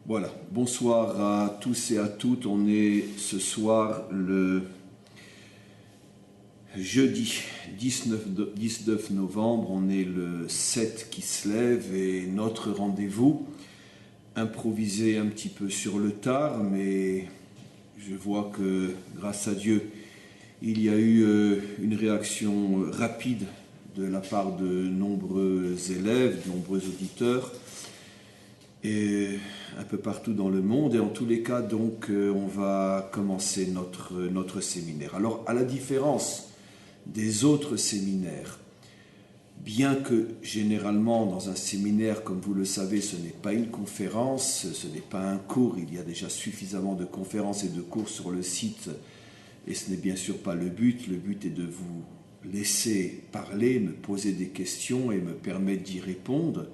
Voilà, bonsoir à tous et à toutes. On est ce soir le jeudi 19 novembre, on est le 7 qui se lève et notre rendez-vous, improvisé un petit peu sur le tard, mais je vois que grâce à Dieu, il y a eu une réaction rapide de la part de nombreux élèves, de nombreux auditeurs, et un peu partout dans le monde. Et en tous les cas, donc, on va commencer notre séminaire. Alors, à la différence des autres séminaires, bien que généralement dans un séminaire, comme vous le savez, ce n'est pas une conférence, ce n'est pas un cours, il y a déjà suffisamment de conférences et de cours sur le site, et ce n'est bien sûr pas le but. Le but est de vous laisser parler, me poser des questions et me permettre d'y répondre.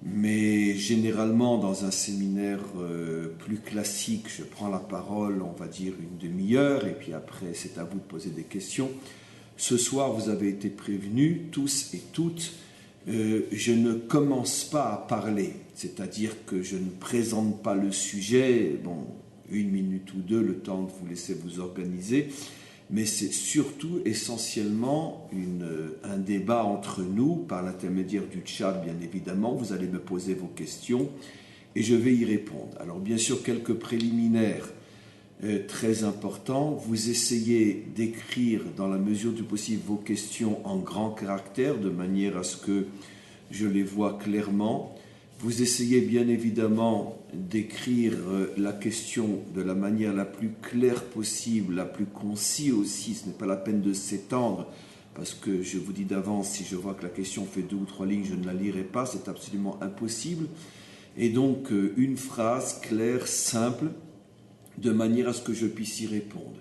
Mais généralement, dans un séminaire plus classique, je prends la parole, on va dire une demi-heure, et puis après, c'est à vous de poser des questions. Ce soir, vous avez été prévenus, tous et toutes, je ne commence pas à parler, c'est-à-dire que je ne présente pas le sujet, bon, 1 minute ou 2, le temps de vous laisser vous organiser, mais c'est surtout essentiellement un débat entre nous, par l'intermédiaire du chat bien évidemment. Vous allez me poser vos questions et je vais y répondre. Alors bien sûr, quelques préliminaires très importants. Vous essayez d'écrire dans la mesure du possible vos questions en grand caractère, de manière à ce que je les vois clairement. Vous essayez bien évidemment d'écrire la question de la manière la plus claire possible, la plus concise aussi. Ce n'est pas la peine de s'étendre, parce que je vous dis d'avance, si je vois que la question fait 2 ou 3 lignes, je ne la lirai pas, c'est absolument impossible. Et donc une phrase claire, simple, de manière à ce que je puisse y répondre.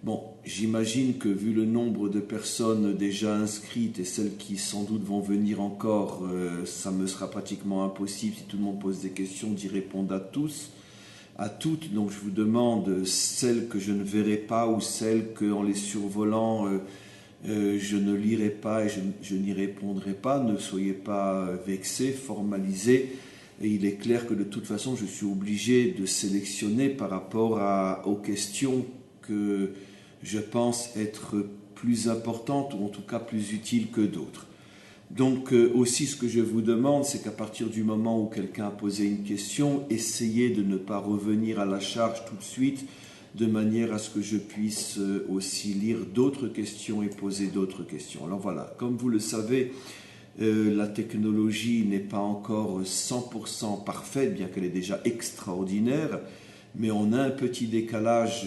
Bon, j'imagine que vu le nombre de personnes déjà inscrites et celles qui sans doute vont venir encore, ça me sera pratiquement impossible, si tout le monde pose des questions, d'y répondre à tous, à toutes. Donc je vous demande, celles que je ne verrai pas ou celles qu'en les survolant, je ne lirai pas et je n'y répondrai pas, ne soyez pas vexés, formalisés. Et il est clair que de toute façon, je suis obligé de sélectionner par rapport aux questions que je pense être plus importantes ou en tout cas plus utiles que d'autres. Donc aussi ce que je vous demande, c'est qu'à partir du moment où quelqu'un a posé une question, essayez de ne pas revenir à la charge tout de suite, de manière à ce que je puisse aussi lire d'autres questions et poser d'autres questions. Alors voilà, comme vous le savez, la technologie n'est pas encore 100% parfaite, bien qu'elle est déjà extraordinaire, mais on a un petit décalage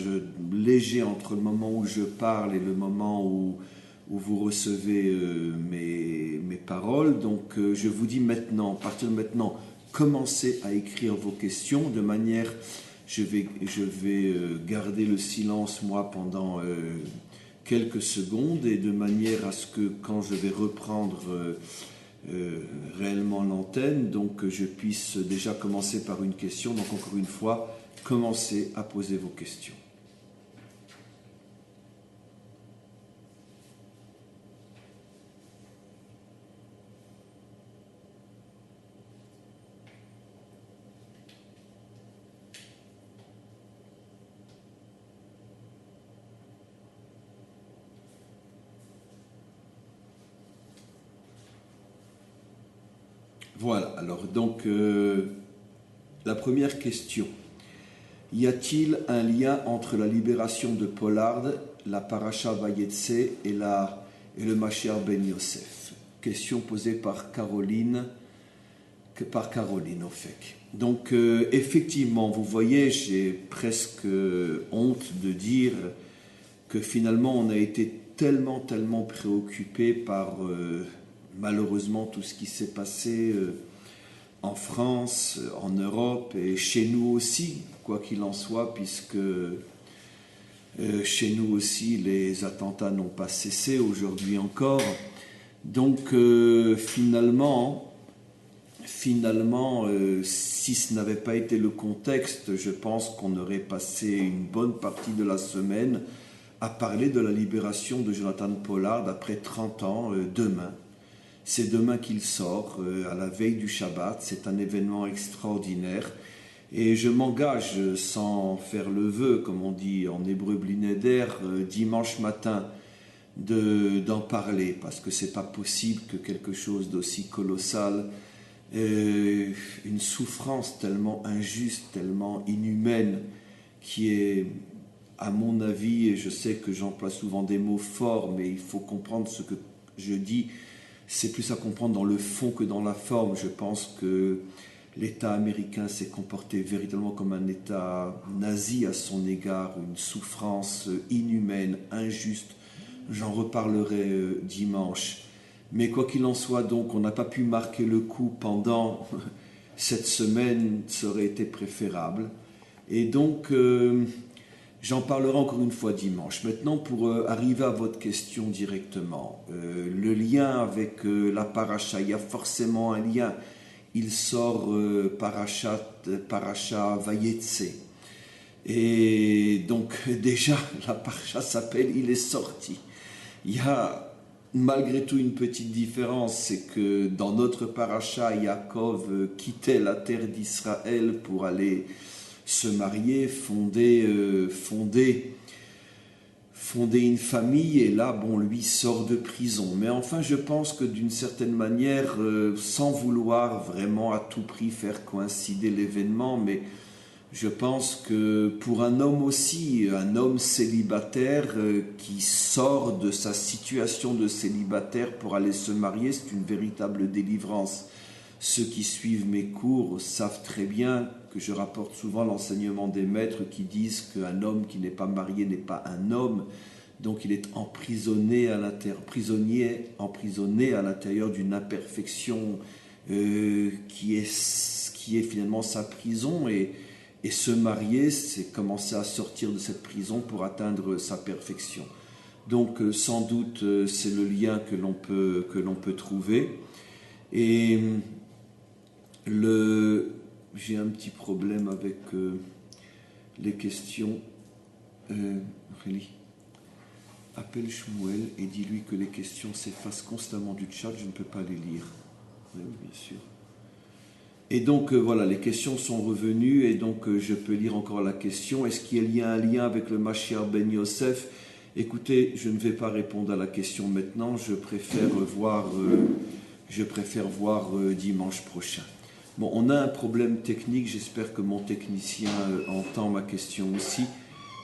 léger entre le moment où je parle et le moment où vous recevez mes paroles. Donc je vous dis maintenant, à partir de maintenant, commencez à écrire vos questions de manière, je vais garder le silence moi pendant quelques secondes, et de manière à ce que quand je vais reprendre réellement l'antenne, donc je puisse déjà commencer par une question. Donc encore une fois, commencez à poser vos questions. Voilà, alors donc la première question. Y a-t-il un lien entre la libération de Pollard, la Paracha Vayetse et le Mashiach Ben Yosef? Question posée par Caroline Ofek. Donc effectivement, vous voyez, j'ai presque honte de dire que finalement on a été tellement préoccupé par malheureusement tout ce qui s'est passé en France, en Europe et chez nous aussi, quoi qu'il en soit, puisque chez nous aussi les attentats n'ont pas cessé aujourd'hui encore. Donc finalement, si ce n'avait pas été le contexte, je pense qu'on aurait passé une bonne partie de la semaine à parler de la libération de Jonathan Pollard après 30 ans, demain. C'est demain qu'il sort, à la veille du Shabbat. C'est un événement extraordinaire. Et je m'engage sans faire le vœu, comme on dit en hébreu blinéder, dimanche matin d'en parler, parce que c'est pas possible que quelque chose d'aussi colossal, une souffrance tellement injuste, tellement inhumaine, qui est, à mon avis, et je sais que j'emploie souvent des mots forts, mais il faut comprendre ce que je dis, c'est plus à comprendre dans le fond que dans la forme. Je pense que l'État américain s'est comporté véritablement comme un État nazi à son égard, une souffrance inhumaine, injuste. J'en reparlerai dimanche. Mais quoi qu'il en soit, donc, on n'a pas pu marquer le coup pendant cette semaine, ça aurait été préférable. Et donc, j'en parlerai encore une fois dimanche. Maintenant, pour arriver à votre question directement, le lien avec la paracha, il y a forcément un lien. Il sort paracha Vayetse. Et donc, déjà, la paracha s'appelle Il est sorti. Il y a malgré tout une petite différence, c'est que dans notre paracha, Yaakov quittait la terre d'Israël pour aller se marier, fonder une famille, et là, bon, lui sort de prison. Mais enfin, je pense que d'une certaine manière, sans vouloir vraiment à tout prix faire coïncider l'événement, mais je pense que pour un homme aussi, un homme célibataire qui sort de sa situation de célibataire pour aller se marier, c'est une véritable délivrance. Ceux qui suivent mes cours savent très bien que je rapporte souvent l'enseignement des maîtres qui disent qu'un homme qui n'est pas marié n'est pas un homme. Donc il est emprisonné à l'intérieur d'une imperfection qui est finalement sa prison, et se marier, c'est commencer à sortir de cette prison pour atteindre sa perfection. Donc sans doute c'est le lien que l'on peut trouver. Et j'ai un petit problème avec les questions. Réli, appelle Shmuel et dis-lui que les questions s'effacent constamment du chat, je ne peux pas les lire. Oui, bien sûr. Et donc voilà, les questions sont revenues, et donc je peux lire encore la question. Est-ce qu'il y a un lien avec le Mashiach ben Yosef? Écoutez, je ne vais pas répondre à la question maintenant, je préfère voir dimanche prochain. Bon, on a un problème technique, j'espère que mon technicien entend ma question aussi.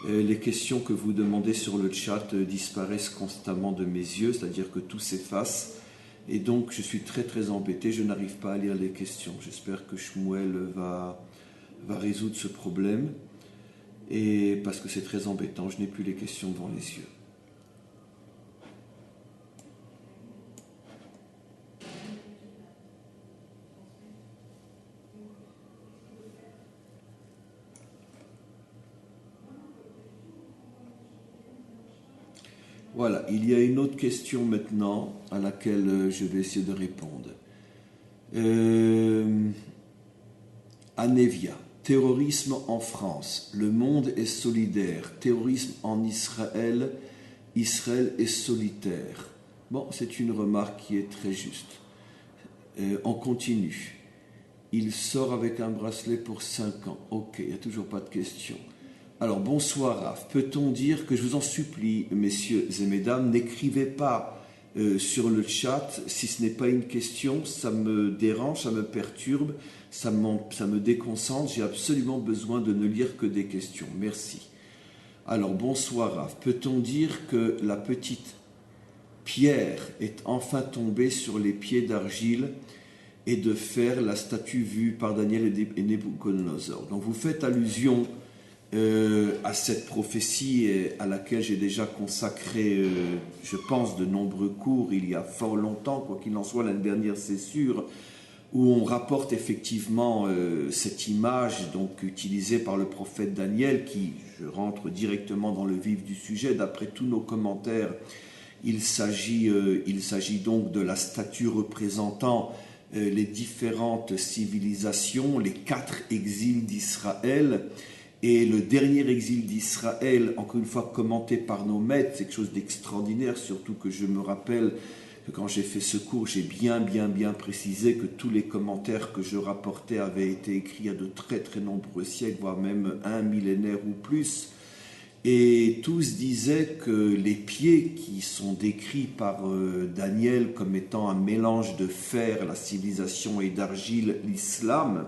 Les questions que vous demandez sur le chat disparaissent constamment de mes yeux, c'est-à-dire que tout s'efface. Et donc, je suis très très embêté, je n'arrive pas à lire les questions. J'espère que Shmuel va résoudre ce problème, et parce que c'est très embêtant, je n'ai plus les questions devant les yeux. Voilà, il y a une autre question maintenant à laquelle je vais essayer de répondre. Anevia, terrorisme en France, le monde est solidaire, terrorisme en Israël, Israël est solitaire. Bon, c'est une remarque qui est très juste. On continue. Il sort avec un bracelet pour 5 ans. Ok, il n'y a toujours pas de question. Alors, bonsoir Raph. Peut-on dire que je vous en supplie, messieurs et mesdames, n'écrivez pas sur le chat si ce n'est pas une question, ça me dérange, ça me perturbe, ça me déconcentre, j'ai absolument besoin de ne lire que des questions. Merci. Alors, bonsoir Raph. Peut-on dire que la petite pierre est enfin tombée sur les pieds d'argile et de fer, la statue vue par Daniel et Nebuchadnezzar? Donc, vous faites allusion à cette prophétie à laquelle j'ai déjà consacré, je pense, de nombreux cours il y a fort longtemps, quoi qu'il en soit, l'année dernière c'est sûr, où on rapporte effectivement cette image donc utilisée par le prophète Daniel, qui, je rentre directement dans le vif du sujet, d'après tous nos commentaires, il s'agit donc de la statue représentant les différentes civilisations, les 4 exils d'Israël. Et le dernier exil d'Israël, encore une fois commenté par nos maîtres, c'est quelque chose d'extraordinaire, surtout que je me rappelle quand j'ai fait ce cours, j'ai bien précisé que tous les commentaires que je rapportais avaient été écrits il y a de très très nombreux siècles, voire même un millénaire ou plus. Et tous disaient que les pieds qui sont décrits par Daniel comme étant un mélange de fer, la civilisation, et d'argile, l'islam,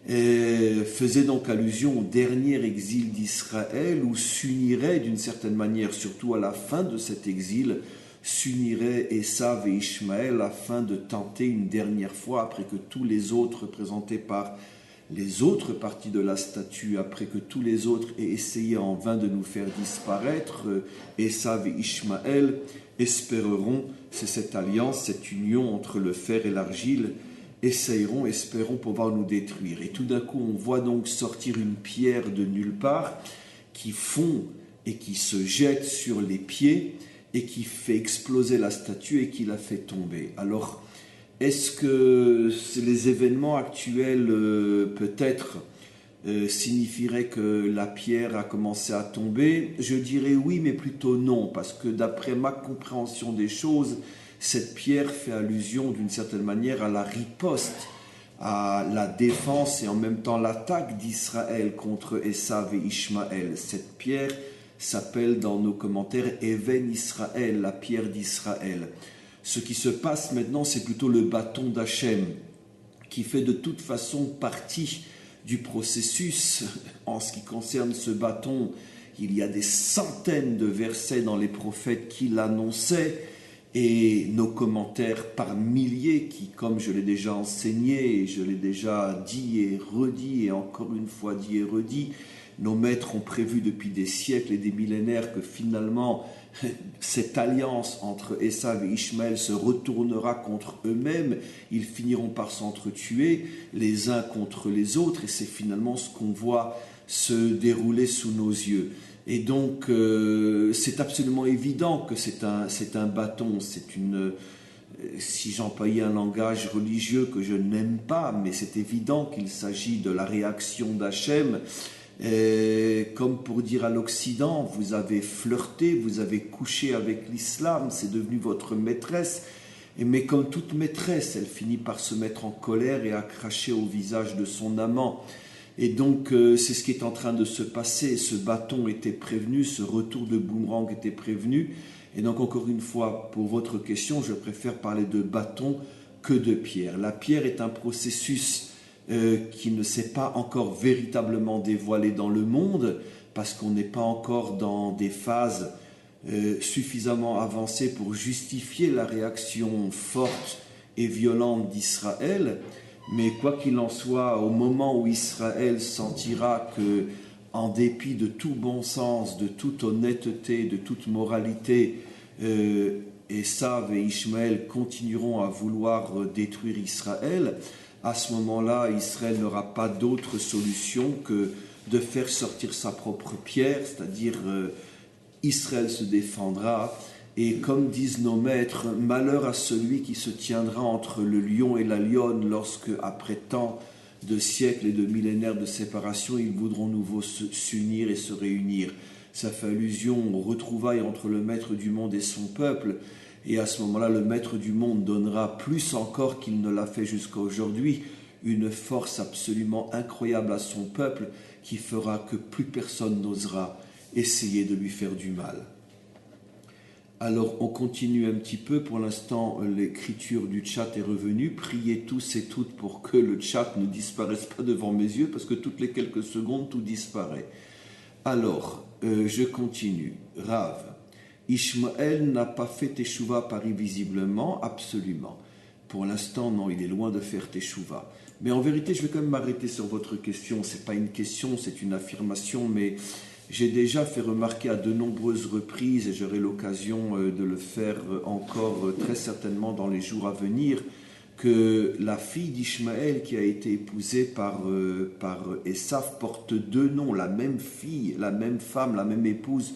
faisaient donc allusion au dernier exil d'Israël où s'unirait d'une certaine manière, surtout à la fin de cet exil, s'uniraient Esav et Ishmaël afin de tenter une dernière fois, après que tous les autres représentés par les autres parties de la statue, après que tous les autres aient essayé en vain de nous faire disparaître, Esav et Ishmaël espéreront, c'est cette alliance, cette union entre le fer et l'argile, espérons pouvoir nous détruire. Et tout d'un coup, on voit donc sortir une pierre de nulle part qui fond et qui se jette sur les pieds et qui fait exploser la statue et qui la fait tomber. Alors, est-ce que les événements actuels peut-être signifieraient que la pierre a commencé à tomber? Je dirais oui, mais plutôt non, parce que d'après ma compréhension des choses, cette pierre fait allusion d'une certaine manière à la riposte, à la défense et en même temps l'attaque d'Israël contre Esav et Ishmaël. Cette pierre s'appelle dans nos commentaires Even Israël, la pierre d'Israël. Ce qui se passe maintenant, c'est plutôt le bâton d'Hachem, qui fait de toute façon partie du processus. En ce qui concerne ce bâton, il y a des centaines de versets dans les prophètes qui l'annonçaient, et nos commentaires par milliers qui, comme je l'ai déjà enseigné, et je l'ai déjà dit et redit, et encore une fois dit et redit, nos maîtres ont prévu depuis des siècles et des millénaires que finalement cette alliance entre Esav et Ishmaël se retournera contre eux-mêmes, ils finiront par s'entretuer les uns contre les autres, et c'est finalement ce qu'on voit se dérouler sous nos yeux. Et donc c'est absolument évident que c'est un bâton, c'est une... Si j'employais un langage religieux que je n'aime pas, mais c'est évident qu'il s'agit de la réaction d'Hachem. Comme pour dire à l'Occident, vous avez flirté, vous avez couché avec l'islam, c'est devenu votre maîtresse, mais comme toute maîtresse, elle finit par se mettre en colère et à cracher au visage de son amant. Et donc c'est ce qui est en train de se passer. Ce bâton était prévenu, ce retour de boomerang était prévenu. Et donc encore une fois, pour votre question, je préfère parler de bâton que de pierre. La pierre est un processus qui ne s'est pas encore véritablement dévoilé dans le monde, parce qu'on n'est pas encore dans des phases suffisamment avancées pour justifier la réaction forte et violente d'Israël. Mais quoi qu'il en soit, au moment où Israël sentira que, en dépit de tout bon sens, de toute honnêteté, de toute moralité, Esav et Ishmaël continueront à vouloir détruire Israël, à ce moment-là, Israël n'aura pas d'autre solution que de faire sortir sa propre pierre, c'est-à-dire Israël se défendra. Et comme disent nos maîtres, malheur à celui qui se tiendra entre le lion et la lionne lorsque, après tant de siècles et de millénaires de séparation, ils voudront nouveau s'unir et se réunir. Ça fait allusion aux retrouvailles entre le maître du monde et son peuple. Et à ce moment-là, le maître du monde donnera plus encore qu'il ne l'a fait jusqu'à aujourd'hui, une force absolument incroyable à son peuple qui fera que plus personne n'osera essayer de lui faire du mal. Alors, on continue un petit peu. Pour l'instant, l'écriture du chat est revenue. Priez tous et toutes pour que le chat ne disparaisse pas devant mes yeux, parce que toutes les quelques secondes, tout disparaît. Alors, je continue. Rav. Ishmaël n'a pas fait teshuva à Paris visiblement, absolument. Pour l'instant, non, il est loin de faire teshuva. Mais en vérité, je vais quand même m'arrêter sur votre question. Ce n'est pas une question, c'est une affirmation, mais j'ai déjà fait remarquer à de nombreuses reprises, et j'aurai l'occasion de le faire encore très certainement dans les jours à venir, que la fille d'Ishmaël qui a été épousée par Esav porte deux noms. La même fille, la même femme, la même épouse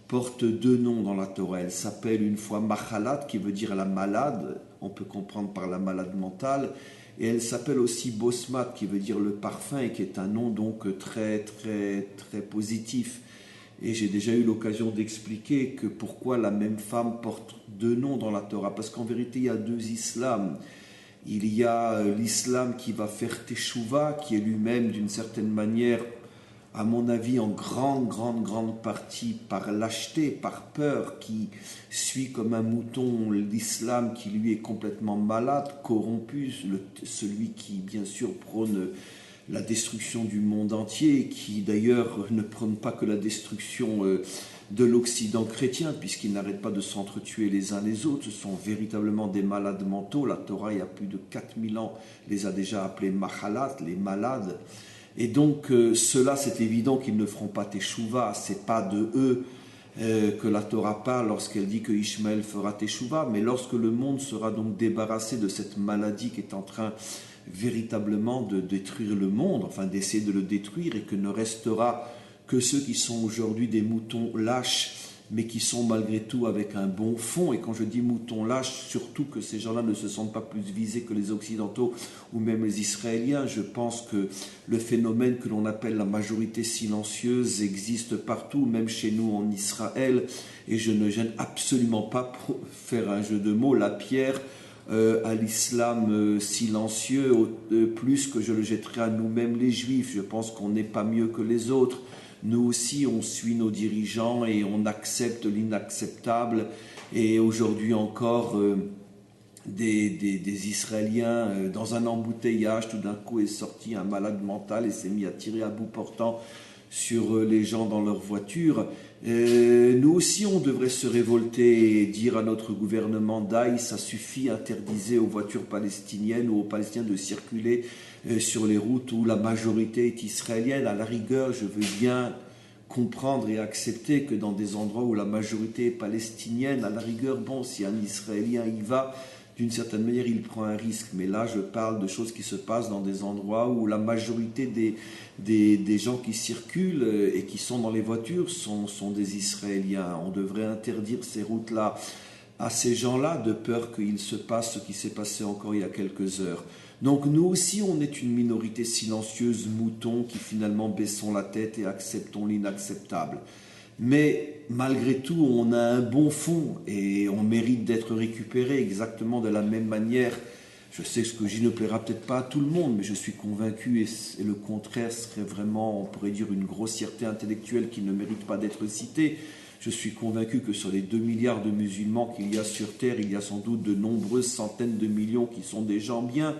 porte deux noms dans la Torah. Elle s'appelle une fois Machalat, qui veut dire la malade, on peut comprendre par la malade mentale, et elle s'appelle aussi Bosmat, qui veut dire le parfum, et qui est un nom donc très très très positif. Et j'ai déjà eu l'occasion d'expliquer que pourquoi la même femme porte deux noms dans la Torah. Parce qu'en vérité, il y a deux islams. Il y a l'islam qui va faire teshuva, qui est lui-même d'une certaine manière, à mon avis, en grande partie par lâcheté, par peur, qui suit comme un mouton l'islam qui lui est complètement malade, corrompu, celui qui bien sûr prône la destruction du monde entier, qui d'ailleurs ne prône pas que la destruction de l'Occident chrétien, puisqu'ils n'arrêtent pas de s'entretuer les uns les autres. Ce sont véritablement des malades mentaux. La Torah, il y a plus de 4000 ans, les a déjà appelés mahalat, les malades. Et donc, ceux-là, c'est évident qu'ils ne feront pas teshuva. C'est pas de eux que la Torah parle lorsqu'elle dit que Ishmaël fera teshuva, mais lorsque le monde sera donc débarrassé de cette maladie qui est en train véritablement de détruire le monde, enfin d'essayer de le détruire, et que ne restera que ceux qui sont aujourd'hui des moutons lâches, mais qui sont malgré tout avec un bon fond. Et quand je dis moutons lâches, surtout que ces gens-là ne se sentent pas plus visés que les Occidentaux ou même les Israéliens. Je pense que le phénomène que l'on appelle la majorité silencieuse existe partout, même chez nous en Israël. Et je ne gêne absolument pas, pour faire un jeu de mots, la pierre à l'islam silencieux, plus que je le jetterai à nous-mêmes les Juifs. Je pense qu'on n'est pas mieux que les autres. Nous aussi, on suit nos dirigeants et on accepte l'inacceptable. Et aujourd'hui encore, des Israéliens dans un embouteillage, tout d'un coup est sorti un malade mental et s'est mis à tirer à bout portant sur les gens dans leur voiture. Nous aussi, on devrait se révolter et dire à notre gouvernement d'aïe, ça suffit, interdisez aux voitures palestiniennes ou aux Palestiniens de circuler sur les routes où la majorité est israélienne. À la rigueur, je veux bien comprendre et accepter que dans des endroits où la majorité est palestinienne, à la rigueur, bon, si un Israélien y va, d'une certaine manière, il prend un risque. Mais là, je parle de choses qui se passent dans des endroits où la majorité des gens qui circulent et qui sont dans les voitures sont des Israéliens. On devrait interdire ces routes-là à ces gens-là de peur qu'il se passe ce qui s'est passé encore il y a quelques heures. Donc nous aussi, on est une minorité silencieuse, mouton, qui finalement baissons la tête et acceptons l'inacceptable. Mais malgré tout, on a un bon fond et on mérite d'être récupéré exactement de la même manière. Je sais que ce que je dis ne plaira peut-être pas à tout le monde, mais je suis convaincu, et le contraire serait vraiment, on pourrait dire, une grossièreté intellectuelle qui ne mérite pas d'être citée. Je suis convaincu que sur les 2 milliards de musulmans qu'il y a sur Terre, il y a sans doute de nombreuses centaines de millions qui sont des gens bien,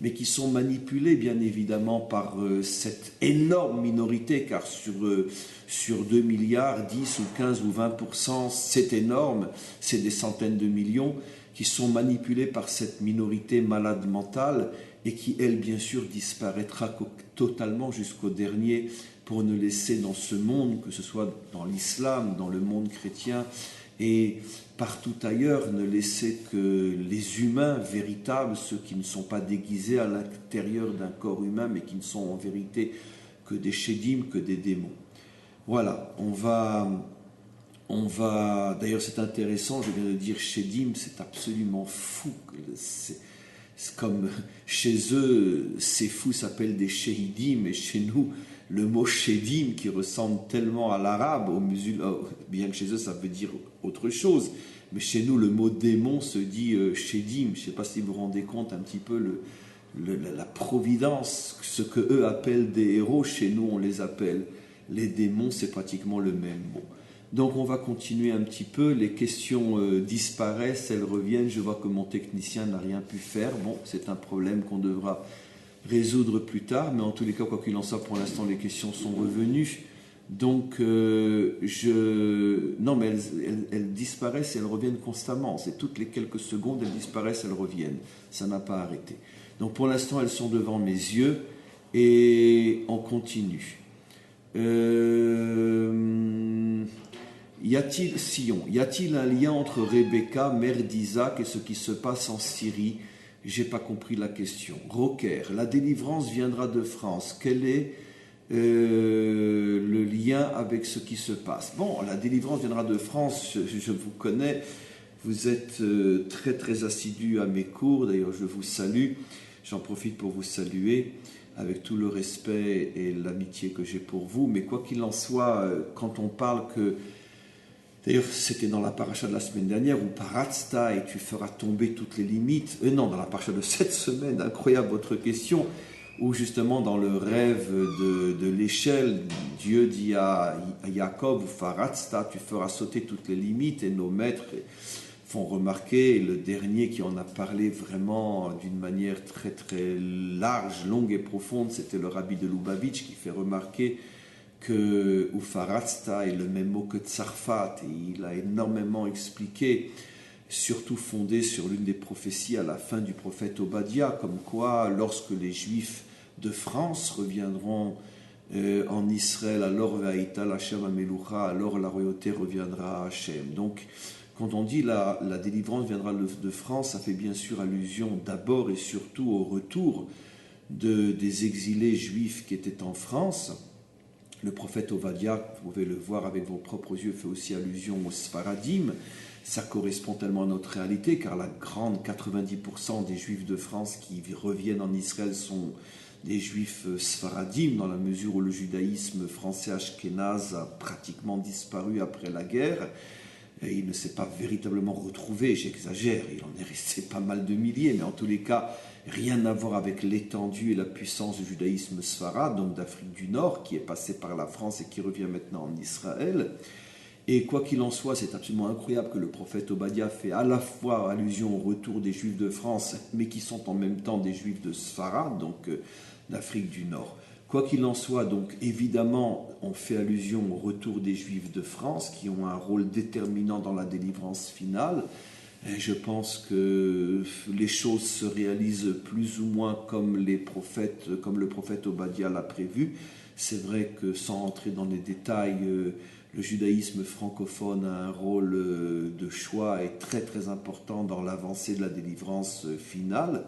mais qui sont manipulés bien évidemment par cette énorme minorité, car sur 2 milliards, 10 ou 15 ou 20%, c'est énorme, c'est des centaines de millions qui sont manipulés par cette minorité malade mentale et qui, elle, bien sûr, disparaîtra totalement jusqu'au dernier pour ne laisser dans ce monde, que ce soit dans l'islam, dans le monde chrétien et partout ailleurs, ne laisser que les humains véritables, ceux qui ne sont pas déguisés à l'intérieur d'un corps humain, mais qui ne sont en vérité que des chédim, que des démons. Voilà, on va d'ailleurs c'est intéressant, je viens de dire chédim, c'est absolument fou. C'est comme chez eux, ces fous s'appellent des chéhidim, et chez nous, le mot chédim qui ressemble tellement à l'arabe, aux musulmans, bien que chez eux ça veut dire autre chose, mais chez nous le mot démon se dit chédim. Je ne sais pas si vous vous rendez compte un petit peu la providence, ce que eux appellent des héros, chez nous on les appelle les démons, c'est pratiquement le même mot. Donc on va continuer un petit peu, les questions disparaissent, elles reviennent, je vois que mon technicien n'a rien pu faire, bon c'est un problème qu'on devra résoudre plus tard, mais en tous les cas, quoi qu'il en soit, pour l'instant les questions sont revenues, donc non mais elles disparaissent et elles reviennent constamment, c'est toutes les quelques secondes, elles disparaissent, elles reviennent, ça n'a pas arrêté. Donc pour l'instant elles sont devant mes yeux et on continue. Y a-t-il un lien entre Rebecca, mère d'Isaac, et ce qui se passe en Syrie? J'ai pas compris la question. Rocker, la délivrance viendra de France. Quel est le lien avec ce qui se passe? Bon, la délivrance viendra de France, je vous connais, vous êtes très très assidus à mes cours, d'ailleurs je vous salue, j'en profite pour vous saluer. avec tout le respect et l'amitié que j'ai pour vous. Mais quoi qu'il en soit, quand on parle que... D'ailleurs, c'était dans la paracha de la semaine dernière, où Paratzta, et tu feras tomber toutes les limites. Non, dans la paracha de cette semaine, incroyable votre question, où justement dans le rêve de l'échelle, Dieu dit à Jacob, Paratzta, tu feras sauter toutes les limites, et nos maîtres font remarquer, le dernier qui en a parlé vraiment d'une manière très très large, longue et profonde, c'était le rabbi de Lubavitch qui fait remarquer que Ufaratsta est le même mot que Tsarfat, et il a énormément expliqué, surtout fondé sur l'une des prophéties à la fin du prophète Obadiah, comme quoi lorsque les Juifs de France reviendront en Israël, alors Vaïtal Hashem Amelucha, alors la royauté reviendra à Hachem. Donc, quand on dit la délivrance viendra de France, ça fait bien sûr allusion d'abord et surtout au retour des exilés juifs qui étaient en France. Le prophète Ovadia, vous pouvez le voir avec vos propres yeux, fait aussi allusion aux Sfaradim. Ça correspond tellement à notre réalité, car la grande 90% des Juifs de France qui reviennent en Israël sont des Juifs Sfaradim, dans la mesure où le judaïsme français ashkénaze a pratiquement disparu après la guerre. Et il ne s'est pas véritablement retrouvé, j'exagère, il en est resté pas mal de milliers, mais en tous les cas, rien à voir avec l'étendue et la puissance du judaïsme sfarade, donc d'Afrique du Nord, qui est passé par la France et qui revient maintenant en Israël. Et quoi qu'il en soit, c'est absolument incroyable que le prophète Obadiah fait à la fois allusion au retour des Juifs de France, mais qui sont en même temps des Juifs de Sfarad, donc d'Afrique du Nord. Quoi qu'il en soit, donc évidemment, on fait allusion au retour des Juifs de France, qui ont un rôle déterminant dans la délivrance finale. Et je pense que les choses se réalisent plus ou moins comme le prophète Obadiah l'a prévu. C'est vrai que sans entrer dans les détails, le judaïsme francophone a un rôle de choix et très très important dans l'avancée de la délivrance finale,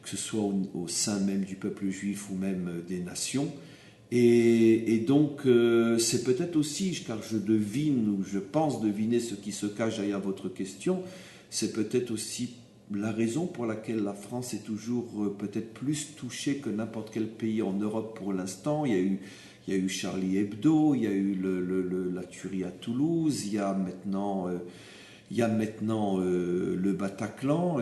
que ce soit au sein même du peuple juif ou même des nations. Et donc, c'est peut-être aussi, car je devine ou je pense deviner ce qui se cache derrière votre question, c'est peut-être aussi la raison pour laquelle la France est toujours peut-être plus touchée que n'importe quel pays en Europe pour l'instant. Il y a eu Charlie Hebdo, il y a eu la tuerie à Toulouse, il y a maintenant le Bataclan.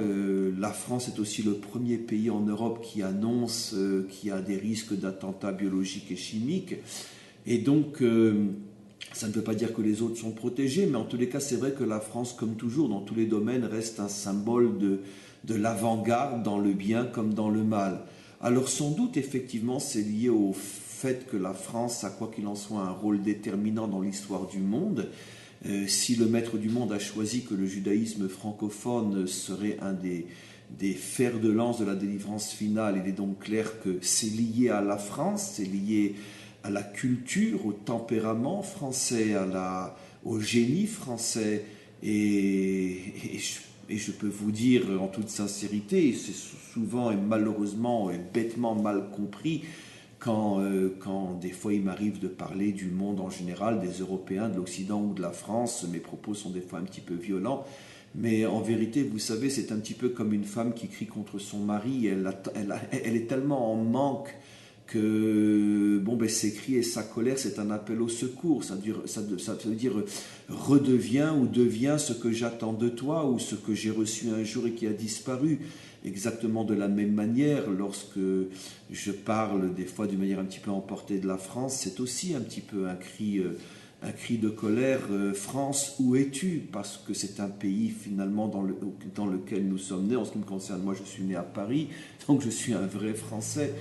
La France est aussi le premier pays en Europe qui annonce qu'il y a des risques d'attentats biologiques et chimiques. Et donc, ça ne veut pas dire que les autres sont protégés, mais en tous les cas, c'est vrai que la France, comme toujours, dans tous les domaines, reste un symbole de l'avant-garde dans le bien comme dans le mal. Alors sans doute, effectivement, c'est lié au fait que la France a, quoi qu'il en soit, un rôle déterminant dans l'histoire du monde. Si le maître du monde a choisi que le judaïsme francophone serait un des fers de lance de la délivrance finale, il est donc clair que c'est lié à la France, c'est lié à la culture, au tempérament français, au génie français. Et je peux vous dire en toute sincérité, c'est souvent et malheureusement et bêtement mal compris, quand des fois il m'arrive de parler du monde en général, des Européens, de l'Occident ou de la France, mes propos sont des fois un petit peu violents, mais en vérité, vous savez, c'est un petit peu comme une femme qui crie contre son mari, elle est tellement en manque que ses cris et sa colère, c'est un appel au secours. Ça veut dire redeviens ou deviens ce que j'attends de toi ou ce que j'ai reçu un jour et qui a disparu. Exactement de la même manière, lorsque je parle des fois d'une manière un petit peu emportée de la France, c'est aussi un petit peu un cri de colère. France, où es-tu? Parce que c'est un pays finalement dans lequel nous sommes nés. En ce qui me concerne, moi je suis né à Paris, donc je suis un vrai Français.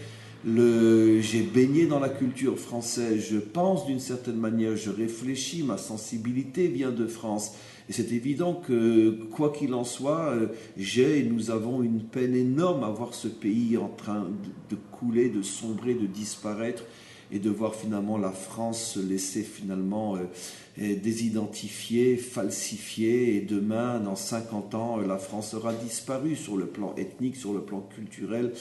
J'ai baigné dans la culture française, je pense d'une certaine manière, je réfléchis, ma sensibilité vient de France. Et c'est évident que, quoi qu'il en soit, et nous avons une peine énorme à voir ce pays en train de couler, de sombrer, de disparaître, et de voir finalement la France se laisser finalement désidentifier, falsifier, et demain, dans 50 ans, la France aura disparu sur le plan ethnique, sur le plan culturel,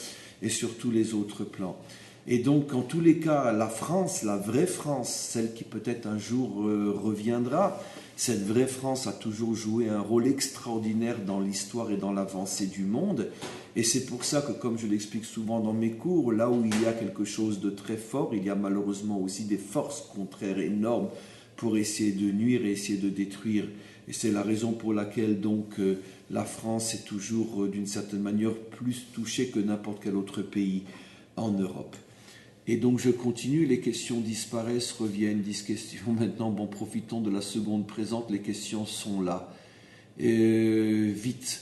et sur tous les autres plans. Et donc, en tous les cas, la France, la vraie France, celle qui peut-être un jour reviendra, cette vraie France a toujours joué un rôle extraordinaire dans l'histoire et dans l'avancée du monde. Et c'est pour ça que, comme je l'explique souvent dans mes cours, là où il y a quelque chose de très fort, il y a malheureusement aussi des forces contraires énormes pour essayer de nuire et essayer de détruire. Et c'est la raison pour laquelle donc la France est toujours d'une certaine manière plus touchée que n'importe quel autre pays en Europe. Et donc je continue, les questions disparaissent, reviennent, 10 questions maintenant. Bon, profitons de la seconde présente, les questions sont là. Vite.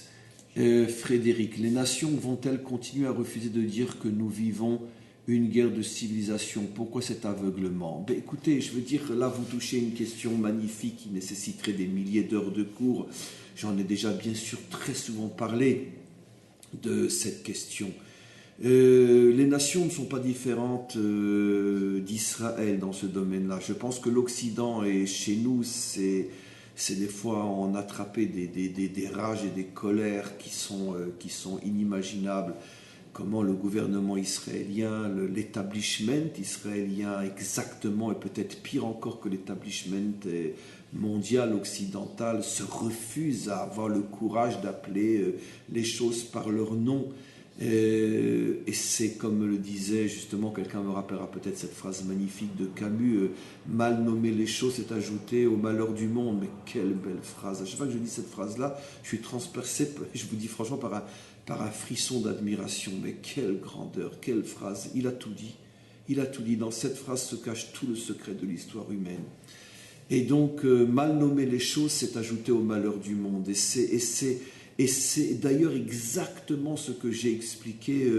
Frédéric, les nations vont-elles continuer à refuser de dire que nous vivons une guerre de civilisation? Pourquoi cet aveuglement? Ben, écoutez, je veux dire, là vous touchez une question magnifique qui nécessiterait des milliers d'heures de cours. J'en ai déjà bien sûr très souvent parlé de cette question. Les nations ne sont pas différentes d'Israël dans ce domaine-là. Je pense que l'Occident et chez nous, c'est des fois en attraper des rages et des colères qui sont inimaginables. Comment le gouvernement israélien, l'établissement israélien exactement, et peut-être pire encore que l'établissement mondial, occidental, se refuse à avoir le courage d'appeler les choses par leur nom. Et c'est comme le disait justement, quelqu'un me rappellera peut-être cette phrase magnifique de Camus, mal nommer les choses, c'est ajouter au malheur du monde. Mais quelle belle phrase! À chaque fois que je dis cette phrase-là, je suis transpercé, je vous dis franchement, par un frisson d'admiration. Mais quelle grandeur, quelle phrase! Il a tout dit. Il a tout dit. Dans cette phrase se cache tout le secret de l'histoire humaine. Et donc, mal nommer les choses, c'est ajouter au malheur du monde. Et c'est d'ailleurs exactement ce que j'ai expliqué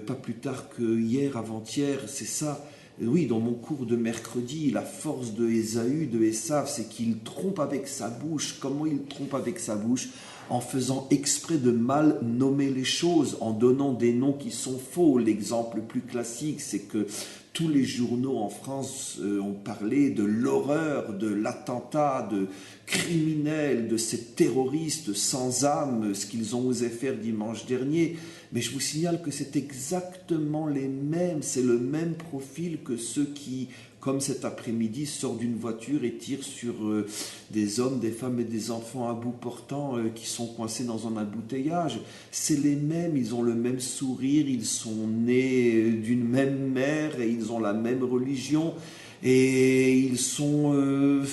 pas plus tard que hier, avant-hier. C'est ça, oui, dans mon cours de mercredi, la force de Ésaü, de Esav, c'est qu'il trompe avec sa bouche. Comment il trompe avec sa bouche? En faisant exprès de mal nommer les choses, en donnant des noms qui sont faux. L'exemple le plus classique, c'est que tous les journaux en France ont parlé de l'horreur, de l'attentat, de criminels, de ces terroristes sans âme, ce qu'ils ont osé faire dimanche dernier. Mais je vous signale que c'est exactement les mêmes, c'est le même profil que ceux qui, comme cet après-midi, sortent d'une voiture et tirent sur des hommes, des femmes et des enfants à bout portant qui sont coincés dans un embouteillage. C'est les mêmes, ils ont le même sourire, ils sont nés d'une même mère et ils ont la même religion et ils sont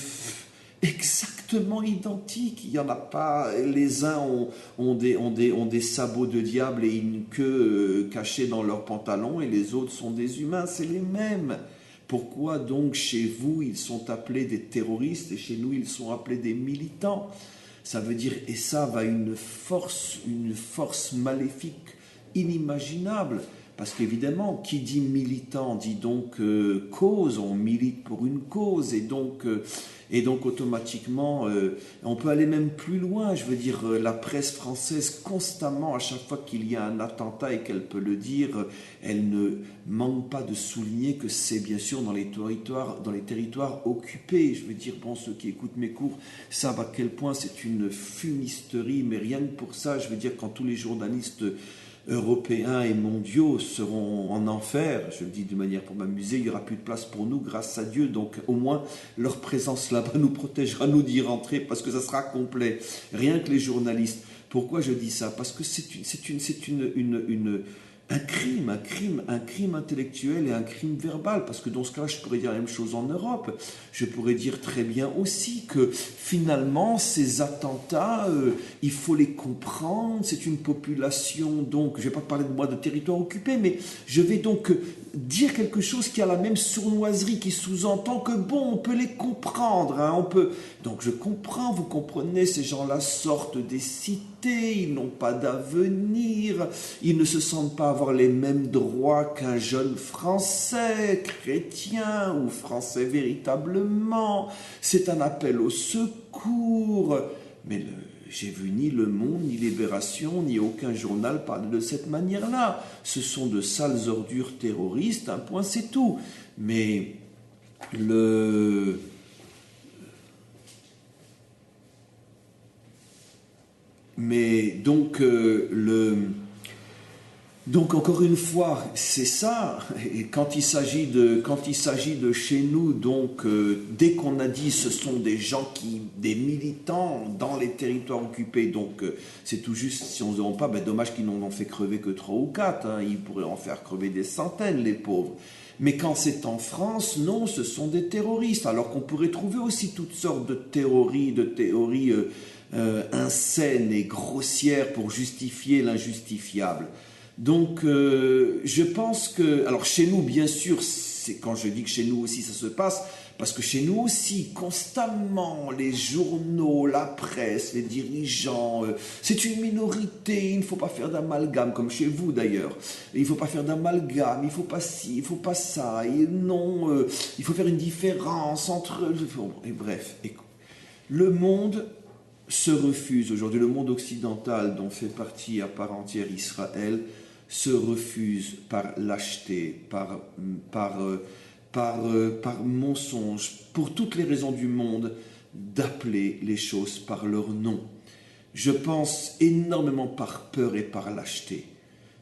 exactement identiques. Il n'y en a pas, les uns ont des sabots de diable et une queue cachée dans leurs pantalons et les autres sont des humains, c'est les mêmes. Pourquoi donc chez vous ils sont appelés des terroristes et chez nous ils sont appelés des militants? Ça veut dire, et ça va une force maléfique inimaginable. Parce qu'évidemment, qui dit militant dit donc cause, on milite pour une cause, et donc automatiquement, on peut aller même plus loin. Je veux dire, la presse française, constamment, à chaque fois qu'il y a un attentat et qu'elle peut le dire, elle ne manque pas de souligner que c'est bien sûr dans les territoires occupés. Je veux dire, bon, ceux qui écoutent mes cours savent à quel point c'est une fumisterie, mais rien que pour ça, je veux dire, quand tous les journalistes européens et mondiaux seront en enfer, je le dis de manière pour m'amuser, il n'y aura plus de place pour nous grâce à Dieu, donc au moins leur présence là-bas nous protégera, nous d'y rentrer, parce que ça sera complet, rien que les journalistes. Pourquoi je dis ça? Parce que c'est un crime intellectuel et un crime verbal, parce que dans ce cas-là, je pourrais dire la même chose en Europe. Je pourrais dire très bien aussi que finalement, ces attentats, il faut les comprendre, c'est une population, donc, je ne vais pas parler de moi de territoire occupé, mais je vais donc dire quelque chose qui a la même sournoiserie, qui sous-entend que bon, on peut les comprendre, hein, on peut. Donc je comprends, vous comprenez, ces gens-là sortent des cités, ils n'ont pas d'avenir, ils ne se sentent pas avoir les mêmes droits qu'un jeune Français, chrétien ou Français véritablement. C'est un appel au secours. Mais j'ai vu ni Le Monde, ni Libération, ni aucun journal parler de cette manière-là. Ce sont de sales ordures terroristes, un point c'est tout. Mais donc Donc encore une fois, c'est ça. Et quand il s'agit de chez nous, donc dès qu'on a dit ce sont des gens des militants dans les territoires occupés, donc c'est tout juste si on ne se demande pas, ben, dommage qu'ils n'en ont fait crever que 3 ou 4, hein, ils pourraient en faire crever des centaines, les pauvres. Mais quand c'est en France, non, ce sont des terroristes. Alors qu'on pourrait trouver aussi toutes sortes de théories insane et grossière pour justifier l'injustifiable. Donc, je pense que... Alors, chez nous, bien sûr, c'est quand je dis que chez nous aussi ça se passe, parce que chez nous aussi, constamment, les journaux, la presse, les dirigeants, c'est une minorité, il ne faut pas faire d'amalgame, comme chez vous d'ailleurs. Il ne faut pas faire d'amalgame, il ne faut pas ci, il ne faut pas ça, et non, il faut faire une différence entre... Et bref, le monde se refuse aujourd'hui, le monde occidental dont fait partie à part entière Israël, se refuse par lâcheté, par mensonge, pour toutes les raisons du monde, d'appeler les choses par leur nom. Je pense énormément par peur et par lâcheté,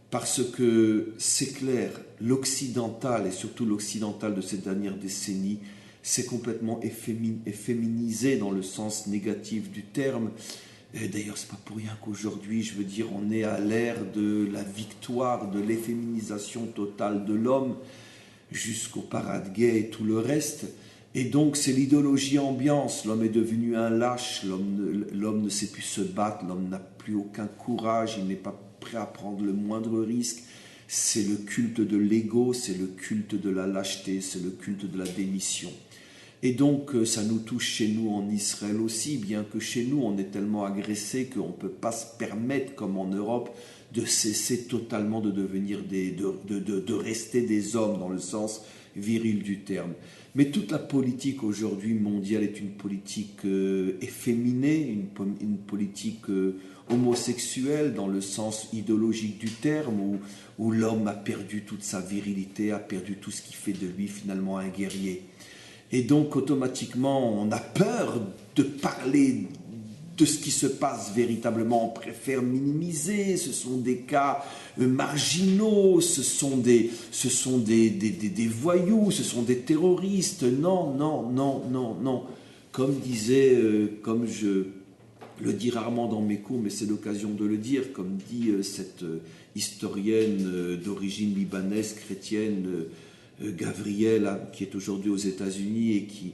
parce que c'est clair, l'occidental, et surtout l'occidental de ces dernières décennies, c'est complètement efféminisé dans le sens négatif du terme. Et d'ailleurs, c'est pas pour rien qu'aujourd'hui, je veux dire, on est à l'ère de la victoire, de l'efféminisation totale de l'homme, jusqu'au parade gay et tout le reste. Et donc, c'est l'idéologie ambiance. L'homme est devenu un lâche, l'homme ne sait plus se battre, l'homme n'a plus aucun courage, il n'est pas prêt à prendre le moindre risque. C'est le culte de l'ego, c'est le culte de la lâcheté, c'est le culte de la démission. Et donc, ça nous touche chez nous en Israël aussi, bien que chez nous, on est tellement agressé qu'on ne peut pas se permettre, comme en Europe, de cesser totalement de devenir de rester des hommes dans le sens viril du terme. Mais toute la politique aujourd'hui mondiale est une politique efféminée, une politique homosexuelle dans le sens idéologique du terme, où l'homme a perdu toute sa virilité, a perdu tout ce qui fait de lui finalement un guerrier. Et donc, automatiquement, on a peur de parler de ce qui se passe véritablement. On préfère minimiser. Ce sont des cas marginaux, ce sont des voyous, ce sont des terroristes. Non, non, non, non, non. Comme je le dis rarement dans mes cours, mais c'est l'occasion de le dire, comme dit cette historienne d'origine libanaise, chrétienne, Gavriel, qui est aujourd'hui aux États-Unis et qui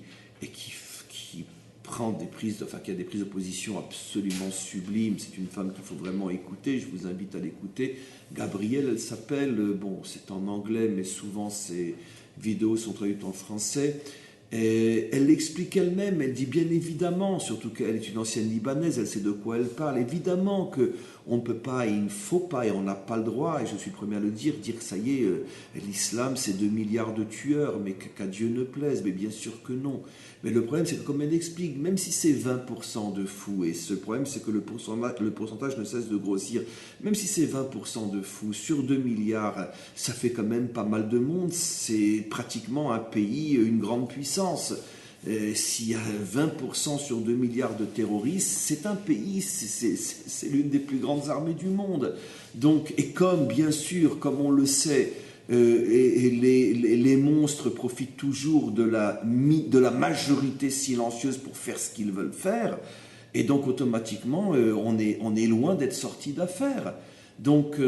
prend qui a des prises de position absolument sublimes. C'est une femme qu'il faut vraiment écouter. Je vous invite à l'écouter. Gabrielle, elle s'appelle. Bon, c'est en anglais, mais souvent ses vidéos sont traduites en français. Et elle l'explique elle-même, elle dit bien évidemment, surtout qu'elle est une ancienne Libanaise, elle sait de quoi elle parle, évidemment qu'on ne peut pas, et il ne faut pas, et on n'a pas le droit, et je suis le premier à le dire que ça y est, l'islam c'est 2 milliards de tueurs, mais qu'à Dieu ne plaise, mais bien sûr que non. Mais le problème c'est que comme elle explique, même si c'est 20% de fous, et ce problème c'est que le pourcentage ne cesse de grossir, même si c'est 20% de fous, sur 2 milliards, ça fait quand même pas mal de monde, c'est pratiquement un pays, une grande puissance. S'il y a 20% sur 2 milliards de terroristes, c'est un pays, c'est l'une des plus grandes armées du monde. Donc, et comme, bien sûr, comme on le sait, les monstres profitent toujours de la majorité silencieuse pour faire ce qu'ils veulent faire, et donc automatiquement, on est loin d'être sorti d'affaire. Donc,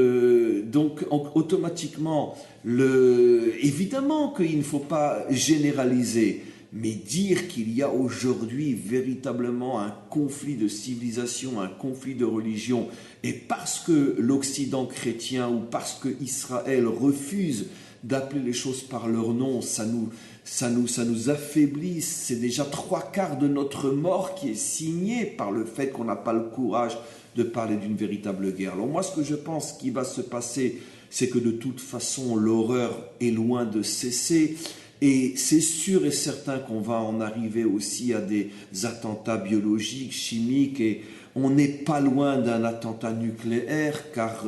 automatiquement, évidemment qu'il ne faut pas généraliser, mais dire qu'il y a aujourd'hui véritablement un conflit de civilisation, un conflit de religion, et parce que l'Occident chrétien ou parce que Israël refuse d'appeler les choses par leur nom, ça nous affaiblit. C'est déjà 3/4 de notre mort qui est signée par le fait qu'on n'a pas le courage de parler d'une véritable guerre. Alors moi, ce que je pense qui va se passer, c'est que de toute façon, l'horreur est loin de cesser. Et c'est sûr et certain qu'on va en arriver aussi à des attentats biologiques, chimiques, et on n'est pas loin d'un attentat nucléaire, car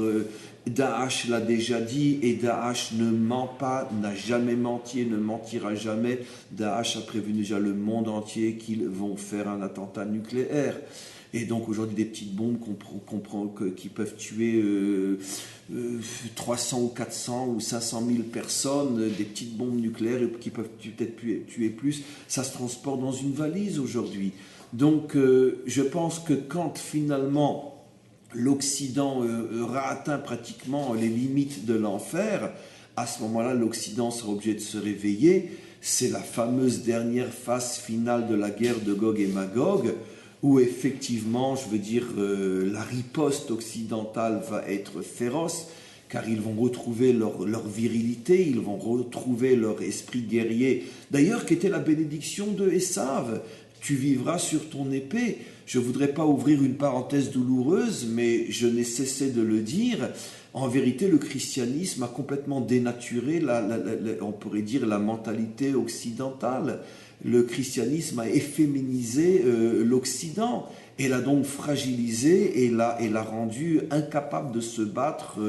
Daesh l'a déjà dit, et Daesh ne ment pas, n'a jamais menti et ne mentira jamais. Daesh a prévenu déjà le monde entier qu'ils vont faire un attentat nucléaire. Et donc aujourd'hui des petites bombes qui peuvent tuer 300 ou 400 ou 500 000 personnes, des petites bombes nucléaires qui peuvent peut-être tuer plus, ça se transporte dans une valise aujourd'hui. Donc je pense que quand finalement l'Occident aura atteint pratiquement les limites de l'enfer, à ce moment-là l'Occident sera obligé de se réveiller. C'est la fameuse dernière phase finale de la guerre de Gog et Magog, où effectivement, je veux dire, la riposte occidentale va être féroce, car ils vont retrouver leur virilité, ils vont retrouver leur esprit guerrier. D'ailleurs, qui était la bénédiction de Esav, tu vivras sur ton épée. Je ne voudrais pas ouvrir une parenthèse douloureuse, mais je n'ai cessé de le dire. En vérité, le christianisme a complètement dénaturé, on pourrait dire, la mentalité occidentale. Le christianisme a efféminisé l'Occident et l'a donc fragilisé et l'a rendu incapable de se battre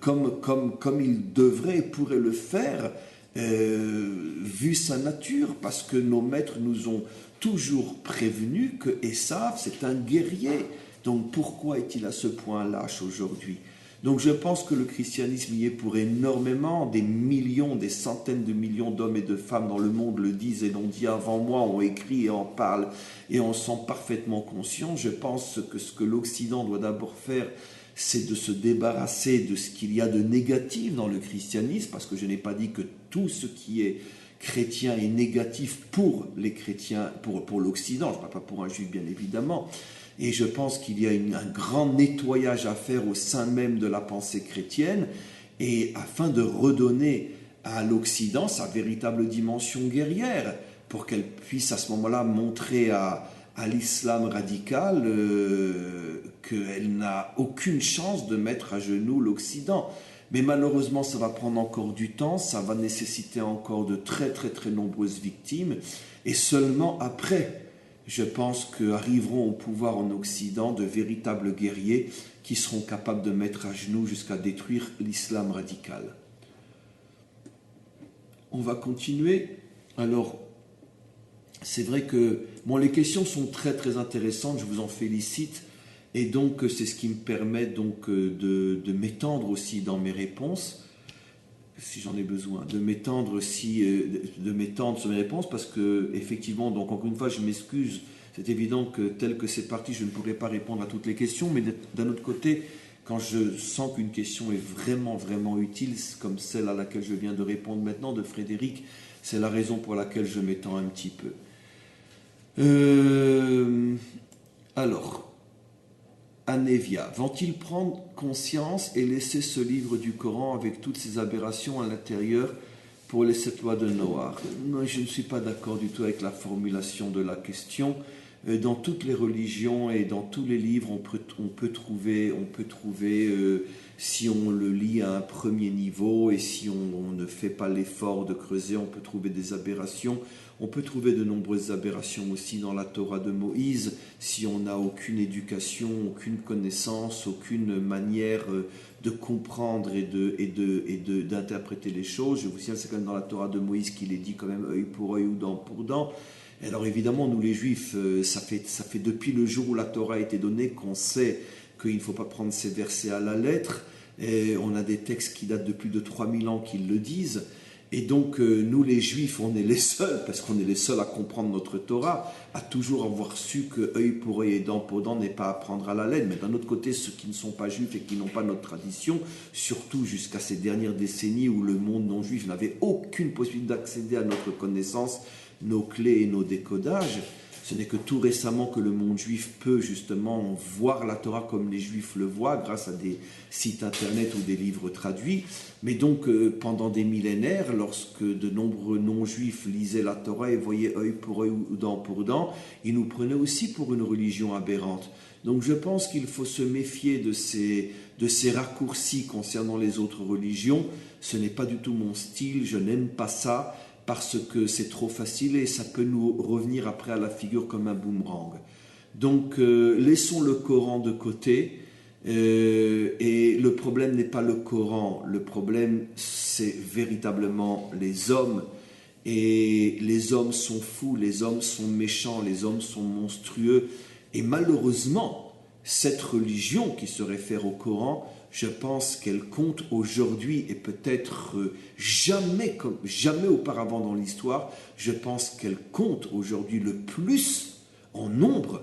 comme il devrait et pourrait le faire, vu sa nature, parce que nos maîtres nous ont toujours prévenus que Esav, c'est un guerrier. Donc pourquoi est-il à ce point lâche aujourd'hui ? Donc je pense que le christianisme y est pour énormément, des millions, des centaines de millions d'hommes et de femmes dans le monde le disent et l'ont dit avant moi, ont écrit et en parlent et en sont parfaitement conscients. Je pense que ce que l'Occident doit d'abord faire, c'est de se débarrasser de ce qu'il y a de négatif dans le christianisme, parce que je n'ai pas dit que tout ce qui est chrétien est négatif pour les chrétiens, pour l'Occident, je ne parle pas pour un juif bien évidemment. Et je pense qu'il y a un grand nettoyage à faire au sein même de la pensée chrétienne, et afin de redonner à l'Occident sa véritable dimension guerrière, pour qu'elle puisse à ce moment-là montrer à l'islam radical qu'elle n'a aucune chance de mettre à genoux l'Occident. Mais malheureusement, ça va prendre encore du temps, ça va nécessiter encore de très très très nombreuses victimes, et seulement après, je pense qu'arriveront au pouvoir en Occident de véritables guerriers qui seront capables de mettre à genoux jusqu'à détruire l'islam radical. On va continuer. Alors, c'est vrai que les questions sont très très intéressantes, je vous en félicite, et donc c'est ce qui me permet donc de m'étendre aussi dans mes réponses, si j'en ai besoin, de m'étendre sur mes réponses, parce que effectivement, donc encore une fois, je m'excuse. C'est évident que tel que c'est parti, je ne pourrai pas répondre à toutes les questions, mais d'un autre côté, quand je sens qu'une question est vraiment, vraiment utile, comme celle à laquelle je viens de répondre maintenant de Frédéric, c'est la raison pour laquelle je m'étends un petit peu. Alors, Anévia, vont-ils prendre conscience et laisser ce livre du Coran avec toutes ces aberrations à l'intérieur pour les 7 lois de Noach? Non, je ne suis pas d'accord du tout avec la formulation de la question. Dans toutes les religions et dans tous les livres, on peut trouver, si on le lit à un premier niveau et si on ne fait pas l'effort de creuser, on peut trouver des aberrations. On peut trouver de nombreuses aberrations aussi dans la Torah de Moïse, si on n'a aucune éducation, aucune connaissance, aucune manière de comprendre et d'interpréter les choses. Je vous signale, c'est quand même dans la Torah de Moïse qu'il est dit quand même œil pour œil ou dent pour dent. Alors évidemment, nous les Juifs, ça fait depuis le jour où la Torah a été donnée qu'on sait qu'il ne faut pas prendre ces versets à la lettre. Et on a des textes qui datent de plus de 3000 ans qui le disent. Et donc, nous les Juifs, on est les seuls, parce qu'on est les seuls à comprendre notre Torah, à toujours avoir su que œil pour œil et dent pour dent n'est pas à prendre à la lettre. Mais d'un autre côté, ceux qui ne sont pas Juifs et qui n'ont pas notre tradition, surtout jusqu'à ces dernières décennies où le monde non juif n'avait aucune possibilité d'accéder à notre connaissance, nos clés et nos décodages, ce n'est que tout récemment que le monde juif peut justement voir la Torah comme les Juifs le voient, grâce à des sites internet ou des livres traduits. Mais donc, pendant des millénaires, lorsque de nombreux non-juifs lisaient la Torah et voyaient œil pour œil ou dent pour dent, ils nous prenaient aussi pour une religion aberrante. Donc je pense qu'il faut se méfier de ces raccourcis concernant les autres religions. Ce n'est pas du tout mon style, je n'aime pas ça, parce que c'est trop facile et ça peut nous revenir après à la figure comme un boomerang. Donc laissons le Coran de côté, et le problème n'est pas le Coran, le problème c'est véritablement les hommes, et les hommes sont fous, les hommes sont méchants, les hommes sont monstrueux, Et malheureusement, cette religion qui se réfère au Coran, je pense qu'elle compte aujourd'hui et peut-être jamais auparavant dans l'histoire, je pense qu'elle compte aujourd'hui le plus en nombre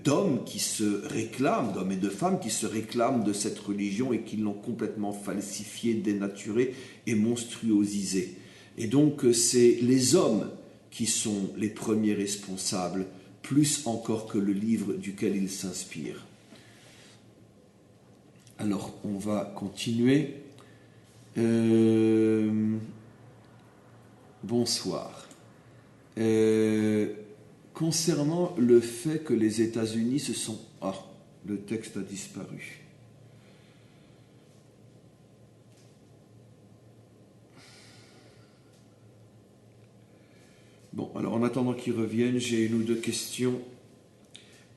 d'hommes qui se réclament, d'hommes et de femmes qui se réclament de cette religion et qui l'ont complètement falsifiée, dénaturée et monstruosisée. Et donc c'est les hommes qui sont les premiers responsables, plus encore que le livre duquel ils s'inspirent. Alors, on va continuer. Bonsoir. Concernant le fait que les États-Unis se sont... Ah, le texte a disparu. Bon, alors en attendant qu'ils reviennent, j'ai une ou deux questions.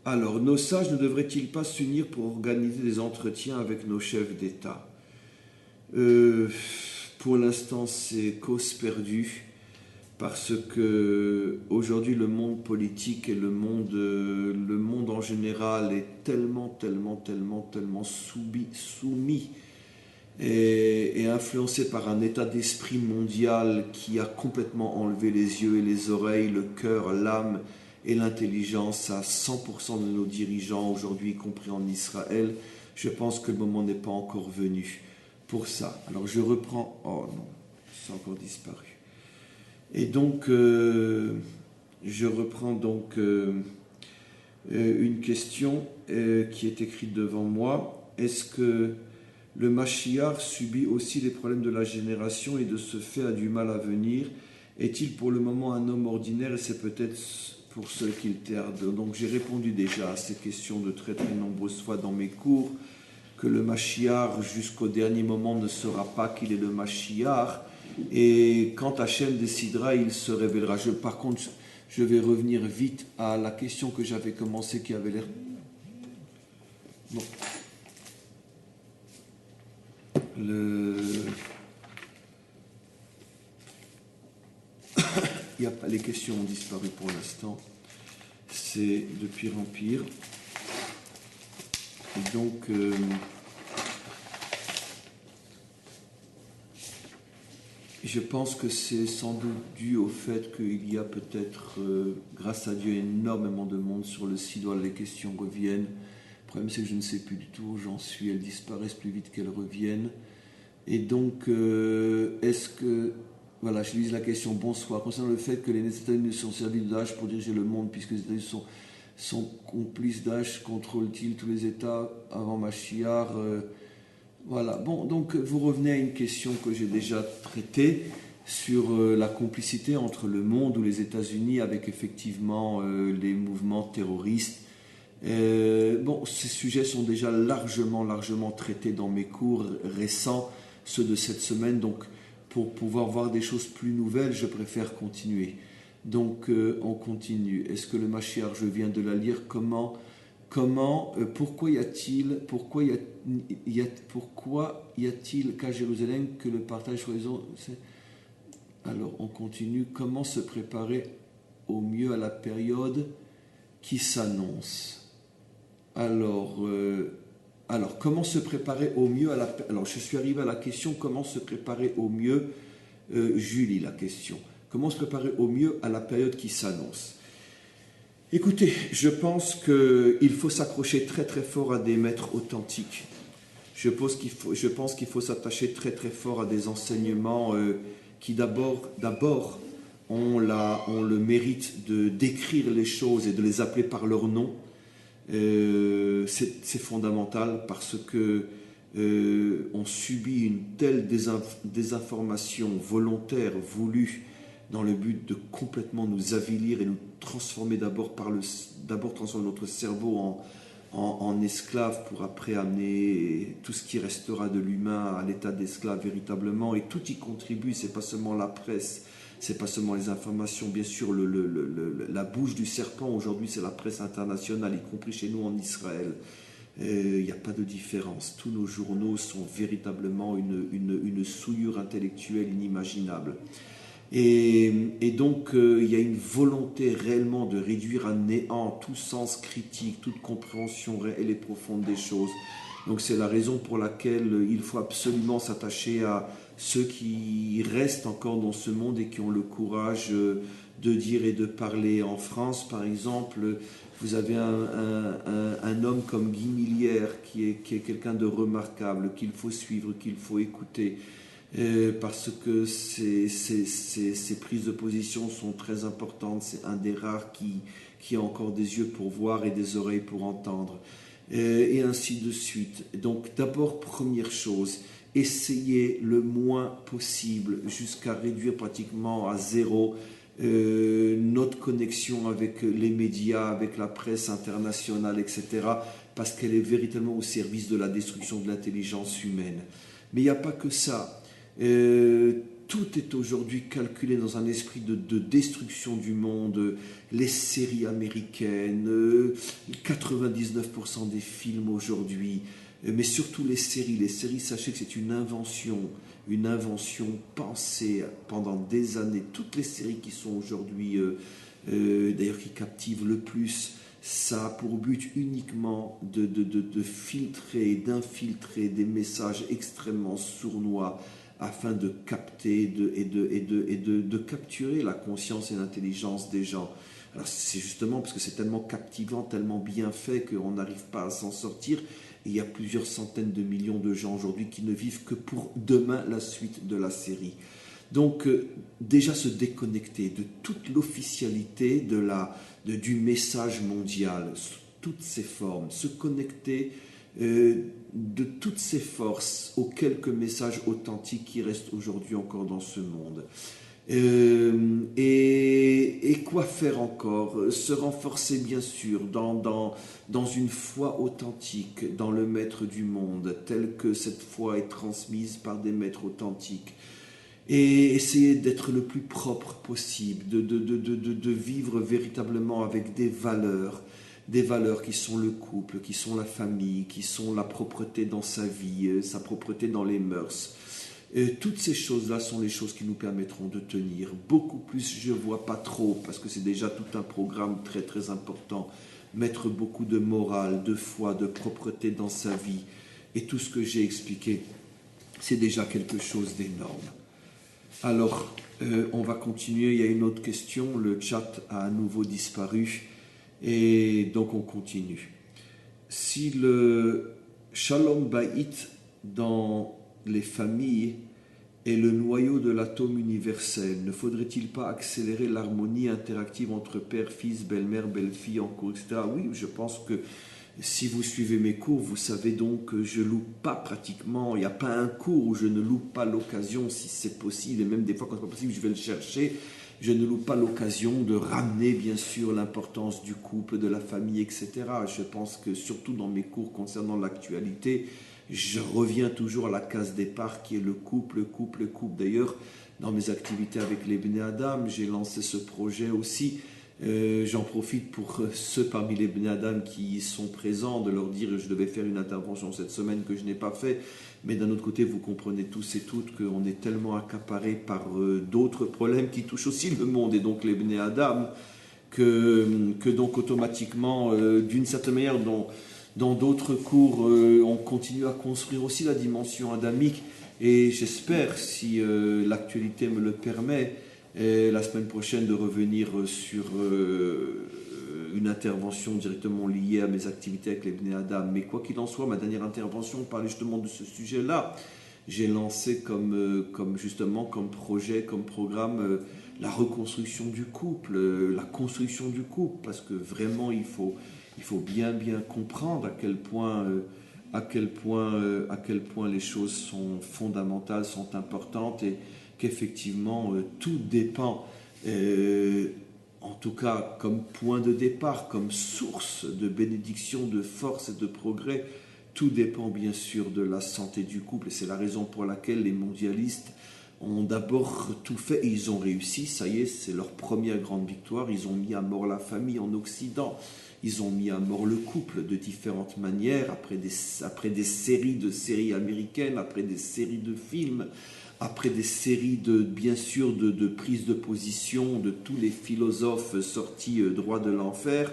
Alors, nos sages ne devraient-ils pas s'unir pour organiser des entretiens avec nos chefs d'État ? Pour l'instant, c'est cause perdue, parce que aujourd'hui, le monde politique et le monde en général est tellement soumis et influencé par un état d'esprit mondial qui a complètement enlevé les yeux et les oreilles, le cœur, l'âme et l'intelligence à 100% de nos dirigeants aujourd'hui, y compris en Israël. Je pense que le moment n'est pas encore venu pour ça. Alors je reprends... Oh non, c'est encore disparu. Et donc, je reprends donc une question qui est écrite devant moi. Est-ce que le Mashiach subit aussi les problèmes de la génération et de ce fait a du mal à venir? Est-il pour le moment un homme ordinaire et c'est peut-être pour ceux qu'il tarde? Donc j'ai répondu déjà à ces questions de très nombreuses fois dans mes cours, que le Mashiach jusqu'au dernier moment ne saura pas qu'il est le Mashiach, et quand Hachem décidera, il se révélera. Par contre, je vais revenir vite à la question que j'avais commencé qui avait l'air... Bon. Les questions ont disparu pour l'instant. C'est de pire en pire. Et donc, je pense que c'est sans doute dû au fait qu'il y a peut-être, grâce à Dieu, énormément de monde sur le site où les questions reviennent. Le problème, c'est que je ne sais plus du tout où j'en suis. Elles disparaissent plus vite qu'elles reviennent. Et donc, est-ce que... Voilà, je lis la question. Bonsoir. Concernant le fait que les États-Unis sont servis de Daesh pour diriger le monde, puisque les États-Unis sont complices, Daesh contrôle-t-il tous les États avant Mashiach? Voilà. Bon, donc vous revenez à une question que j'ai déjà traitée sur la complicité entre le monde ou les États-Unis avec effectivement les mouvements terroristes. Bon, ces sujets sont déjà largement traités dans mes cours récents, ceux de cette semaine. Donc, pour pouvoir voir des choses plus nouvelles, je préfère continuer. Donc, on continue. Est-ce que le Mashiach, je viens de la lire, pourquoi y a-t-il qu'à Jérusalem que le partage sur les autres? Alors, on continue. Comment se préparer au mieux à la période qui s'annonce? Alors, comment se préparer au mieux à la... Alors, je suis arrivé à la question, comment se préparer au mieux, Julie, la question. Comment se préparer au mieux à la période qui s'annonce? Écoutez, je pense qu'il faut s'accrocher très fort à des maîtres authentiques. Je pense qu'il faut s'attacher très fort à des enseignements qui d'abord ont le mérite de décrire les choses et de les appeler par leur nom. C'est fondamental parce que on subit une telle désinformation volontaire, voulue, dans le but de complètement nous avilir et nous transformer d'abord transformer notre cerveau en esclave pour après amener tout ce qui restera de l'humain à l'état d'esclave véritablement, et tout y contribue. C'est pas seulement la presse, c'est pas seulement les informations, bien sûr la bouche du serpent aujourd'hui c'est la presse internationale, y compris chez nous en Israël. Il n'y a pas de différence, tous nos journaux sont véritablement une souillure intellectuelle inimaginable. Et donc, il y a une volonté réellement de réduire à néant tout sens critique, toute compréhension réelle et profonde des choses. Donc, c'est la raison pour laquelle il faut absolument s'attacher à ceux qui restent encore dans ce monde et qui ont le courage de dire et de parler. En France, par exemple, vous avez un homme comme Guy Millière qui est quelqu'un de remarquable, qu'il faut suivre, qu'il faut écouter. Parce que ces prises de position sont très importantes. C'est un des rares qui a encore des yeux pour voir et des oreilles pour entendre. Et ainsi de suite. Donc d'abord, première chose, essayez le moins possible jusqu'à réduire pratiquement à zéro notre connexion avec les médias, avec la presse internationale, etc. Parce qu'elle est véritablement au service de la destruction de l'intelligence humaine. Mais il n'y a pas que ça. Tout est aujourd'hui calculé dans un esprit de destruction du monde. Les séries américaines, 99% des films aujourd'hui, mais surtout les séries. Les séries, sachez que c'est une invention pensée pendant des années. Toutes les séries qui sont aujourd'hui, d'ailleurs qui captivent le plus, ça a pour but uniquement de filtrer, d'infiltrer des messages extrêmement sournois, afin de capter de capturer la conscience et l'intelligence des gens. Alors c'est justement parce que c'est tellement captivant, tellement bien fait qu'on n'arrive pas à s'en sortir. Et il y a plusieurs centaines de millions de gens aujourd'hui qui ne vivent que pour demain la suite de la série. Donc déjà se déconnecter de toute l'officialité du message mondial, toutes ses formes, se connecter de toutes ces forces aux quelques messages authentiques qui restent aujourd'hui encore dans ce monde. Et quoi faire encore? Se renforcer bien sûr dans une foi authentique, dans le maître du monde, telle que cette foi est transmise par des maîtres authentiques. Et essayer d'être le plus propre possible, de vivre véritablement avec des valeurs qui sont le couple, qui sont la famille, qui sont la propreté dans sa vie, sa propreté dans les mœurs. Toutes ces choses-là sont les choses qui nous permettront de tenir. Beaucoup plus, je ne vois pas trop, parce que c'est déjà tout un programme très très important. Mettre beaucoup de morale, de foi, de propreté dans sa vie. Et tout ce que j'ai expliqué, c'est déjà quelque chose d'énorme. Alors, on va continuer. Il y a une autre question. Le chat a à nouveau disparu. Et donc on continue. Si le Shalom Bayit dans les familles est le noyau de l'atome universel, ne faudrait-il pas accélérer l'harmonie interactive entre père, fils, belle-mère, belle-fille en cours, etc. Oui, je pense que si vous suivez mes cours, vous savez donc que je ne loupe pas pratiquement, il n'y a pas un cours où je ne loupe pas l'occasion, si c'est possible, et même des fois quand ce n'est pas possible, je vais le chercher. Je ne loupe pas l'occasion de ramener bien sûr l'importance du couple, de la famille, etc. Je pense que surtout dans mes cours concernant l'actualité, je reviens toujours à la case départ qui est le couple. D'ailleurs, dans mes activités avec les Bnei Adam, j'ai lancé ce projet aussi. J'en profite pour ceux parmi les Bnei Adam qui sont présents de leur dire je devais faire une intervention cette semaine que je n'ai pas fait. Mais d'un autre côté, vous comprenez tous et toutes qu'on est tellement accaparés par d'autres problèmes qui touchent aussi le monde et donc les Bnei Adam que donc automatiquement, d'une certaine manière, dans d'autres cours, on continue à construire aussi la dimension adamique. Et j'espère, si l'actualité me le permet, la semaine prochaine de revenir sur une intervention directement liée à mes activités avec les Bnei Adam. Mais quoi qu'il en soit, ma dernière intervention parlait justement de ce sujet-là. J'ai lancé comme projet, comme programme, la reconstruction du couple, la construction du couple, parce que vraiment il faut bien comprendre à quel point les choses sont fondamentales, sont importantes et qu'effectivement tout dépend, en tout cas comme point de départ, comme source de bénédiction, de force et de progrès, tout dépend bien sûr de la santé du couple. Et c'est la raison pour laquelle les mondialistes ont d'abord tout fait et ils ont réussi. Ça y est, c'est leur première grande victoire. Ils ont mis à mort la famille en Occident. Ils ont mis à mort le couple de différentes manières, après des séries américaines, après des séries de films, après des séries bien sûr, de prises de position de tous les philosophes sortis droit de l'enfer,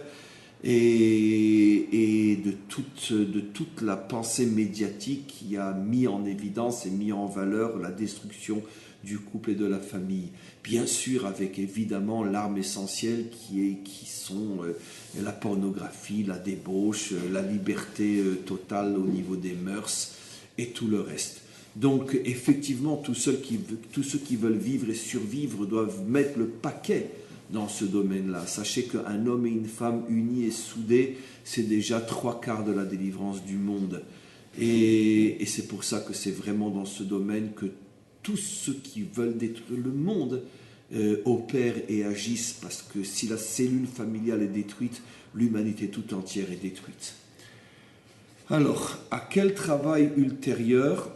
et de toute la pensée médiatique qui a mis en évidence et mis en valeur la destruction du couple et de la famille. Bien sûr, avec évidemment l'arme essentielle qui sont la pornographie, la débauche, la liberté totale au niveau des mœurs et tout le reste. Donc effectivement, tous ceux qui veulent vivre et survivre doivent mettre le paquet dans ce domaine-là. Sachez qu'un homme et une femme unis et soudés, c'est déjà 3/4 de la délivrance du monde. Et c'est pour ça que c'est vraiment dans ce domaine que tous ceux qui veulent détruire le monde opèrent et agissent, parce que si la cellule familiale est détruite, l'humanité tout entière est détruite. Alors, à quel travail ultérieur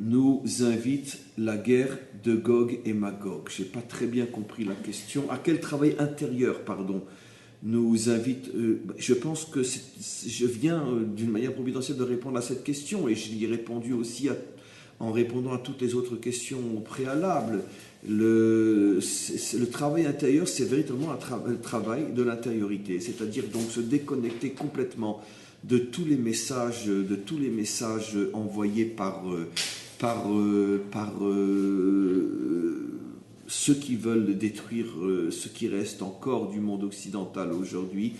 nous invite la guerre de Gog et Magog? Je n'ai pas très bien compris la question. À quel travail intérieur, pardon, nous invite... je pense que je viens d'une manière providentielle de répondre à cette question, et je l'y ai répondu aussi en répondant à toutes les autres questions au préalable. Le travail intérieur, c'est véritablement le travail de l'intériorité, c'est-à-dire donc se déconnecter complètement de tous les messages envoyés par ceux qui veulent détruire ce qui reste encore du monde occidental aujourd'hui,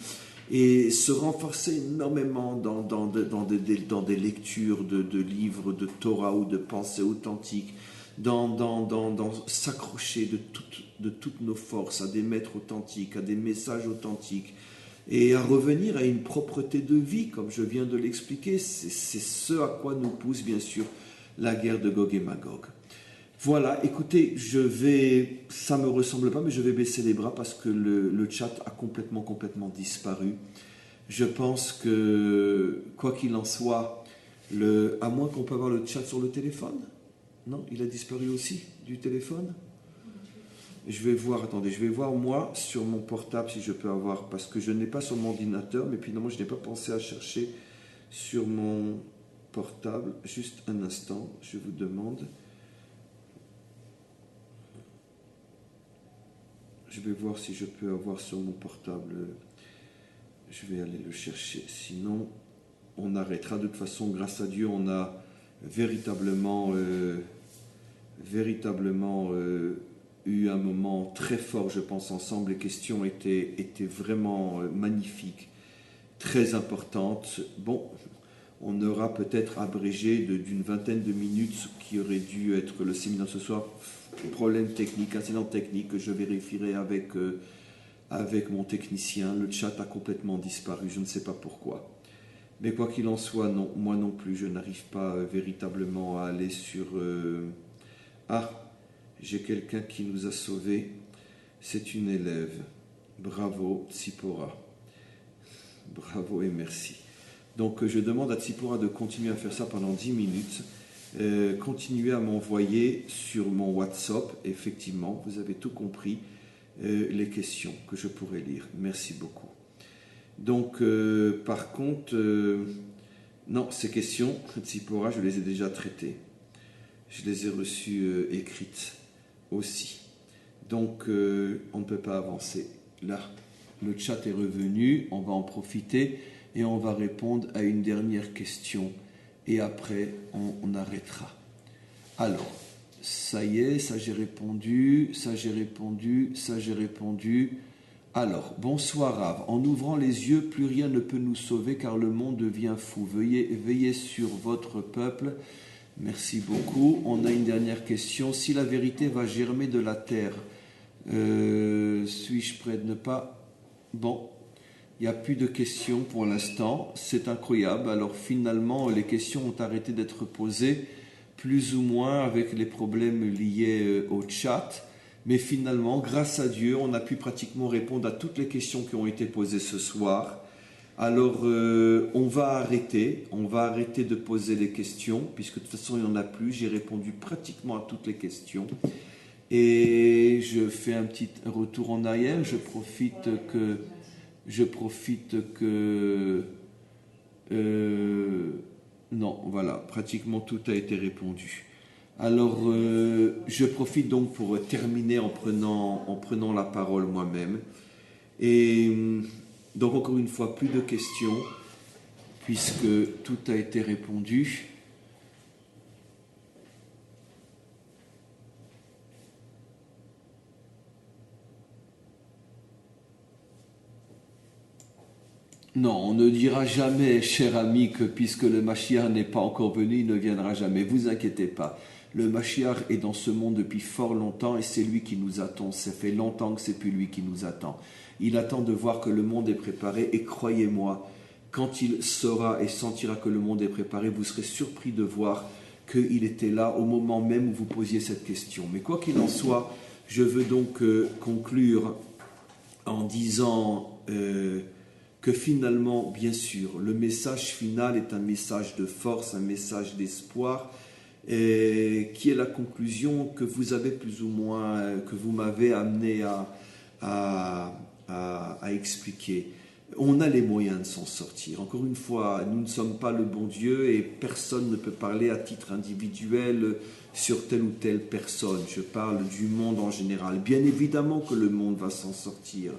et se renforcer énormément dans des lectures de livres de Torah ou de pensées authentiques, dans s'accrocher de toutes nos forces à des maîtres authentiques, à des messages authentiques, et à revenir à une propreté de vie, comme je viens de l'expliquer. C'est ce à quoi nous pousse bien sûr la guerre de Gog et Magog. Voilà, écoutez, ça me ressemble pas, mais je vais baisser les bras parce que le chat a complètement disparu. Je pense que, quoi qu'il en soit, à moins qu'on peut avoir le chat sur le téléphone. Non, il a disparu aussi du téléphone. Je vais voir moi sur mon portable si je peux avoir, parce que je n'ai pas sur mon ordinateur, mais finalement je n'ai pas pensé à chercher sur mon portable. Juste un instant, je vous demande. Je vais voir si je peux avoir sur mon portable. Je vais aller le chercher. Sinon, on arrêtera. De toute façon, grâce à Dieu, on a véritablement eu un moment très fort, je pense, ensemble. Les questions étaient vraiment magnifiques, très importantes. Bon, on aura peut-être abrégé d'une vingtaine de minutes ce qui aurait dû être le séminaire ce soir. Problème technique, incident technique que je vérifierai avec mon technicien. Le chat a complètement disparu, je ne sais pas pourquoi. Mais quoi qu'il en soit, non, moi non plus, je n'arrive pas véritablement à aller sur... j'ai quelqu'un qui nous a sauvés. C'est une élève. Bravo, Tsipora. Bravo et merci. Donc je demande à Tsipora de continuer à faire ça pendant 10 minutes. Continuez à m'envoyer sur mon WhatsApp, effectivement, vous avez tout compris, les questions que je pourrais lire. Merci beaucoup. Donc, par contre, non, ces questions, Tsipora, je les ai déjà traitées. Je les ai reçues écrites aussi. Donc, on ne peut pas avancer. Là, le chat est revenu, on va en profiter et on va répondre à une dernière question. Et après, on arrêtera. Alors, ça y est, ça j'ai répondu, ça j'ai répondu, ça j'ai répondu. Alors, bonsoir Rav. En ouvrant les yeux, plus rien ne peut nous sauver car le monde devient fou. Veillez sur votre peuple. Merci beaucoup. On a une dernière question. Si la vérité va germer de la terre, suis-je prêt de ne pas... Bon. Il n'y a plus de questions pour l'instant, c'est incroyable. Alors finalement, les questions ont arrêté d'être posées, plus ou moins avec les problèmes liés au chat. Mais finalement, grâce à Dieu, on a pu pratiquement répondre à toutes les questions qui ont été posées ce soir. Alors, on va arrêter de poser les questions, puisque de toute façon, il n'y en a plus. J'ai répondu pratiquement à toutes les questions. Et je fais un petit retour en arrière. Je profite que... non, voilà, pratiquement tout a été répondu. Alors, je profite donc pour terminer en prenant la parole moi-même. Et donc, encore une fois, plus de questions, puisque tout a été répondu. Non, on ne dira jamais, cher ami, que puisque le Mashiach n'est pas encore venu, il ne viendra jamais. Vous inquiétez pas. Le Mashiach est dans ce monde depuis fort longtemps et c'est lui qui nous attend. Ça fait longtemps que c'est plus lui qui nous attend. Il attend de voir que le monde est préparé et croyez-moi, quand il saura et sentira que le monde est préparé, vous serez surpris de voir qu'il était là au moment même où vous posiez cette question. Mais quoi qu'il en soit, je veux donc conclure en disant que finalement, bien sûr, le message final est un message de force, un message d'espoir, qui est la conclusion que vous avez plus ou moins, que vous m'avez amené à expliquer. On a les moyens de s'en sortir. Encore une fois, nous ne sommes pas le bon Dieu et personne ne peut parler à titre individuel sur telle ou telle personne. Je parle du monde en général. Bien évidemment que le monde va s'en sortir.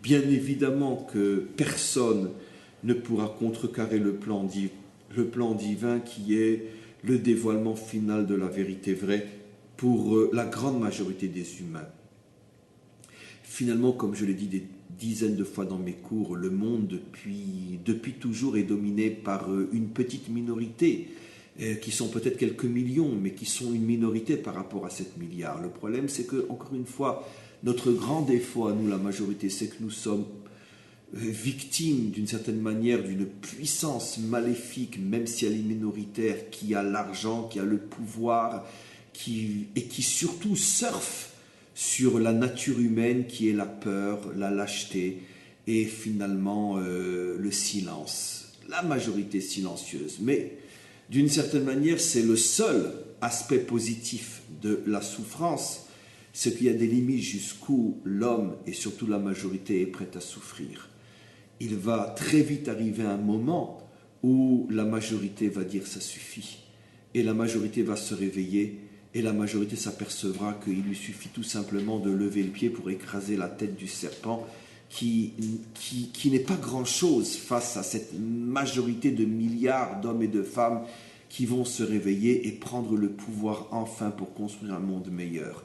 Bien évidemment que personne ne pourra contrecarrer le plan divin qui est le dévoilement final de la vérité vraie pour la grande majorité des humains. Finalement, comme je l'ai dit des dizaines de fois dans mes cours, le monde depuis toujours est dominé par une petite minorité, qui sont peut-être quelques millions, mais qui sont une minorité par rapport à 7 milliards. Le problème, c'est que, encore une fois, notre grand défaut à nous, la majorité, c'est que nous sommes victimes d'une certaine manière d'une puissance maléfique, même si elle est minoritaire, qui a l'argent, qui a le pouvoir, et qui surtout surfe sur la nature humaine qui est la peur, la lâcheté et finalement le silence, la majorité silencieuse. Mais d'une certaine manière, c'est le seul aspect positif de la souffrance, c'est qu'il y a des limites jusqu'où l'homme et surtout la majorité est prête à souffrir. Il va très vite arriver un moment où la majorité va dire ça suffit et la majorité va se réveiller et la majorité s'apercevra qu'il lui suffit tout simplement de lever le pied pour écraser la tête du serpent qui n'est pas grand-chose face à cette majorité de milliards d'hommes et de femmes qui vont se réveiller et prendre le pouvoir enfin pour construire un monde meilleur.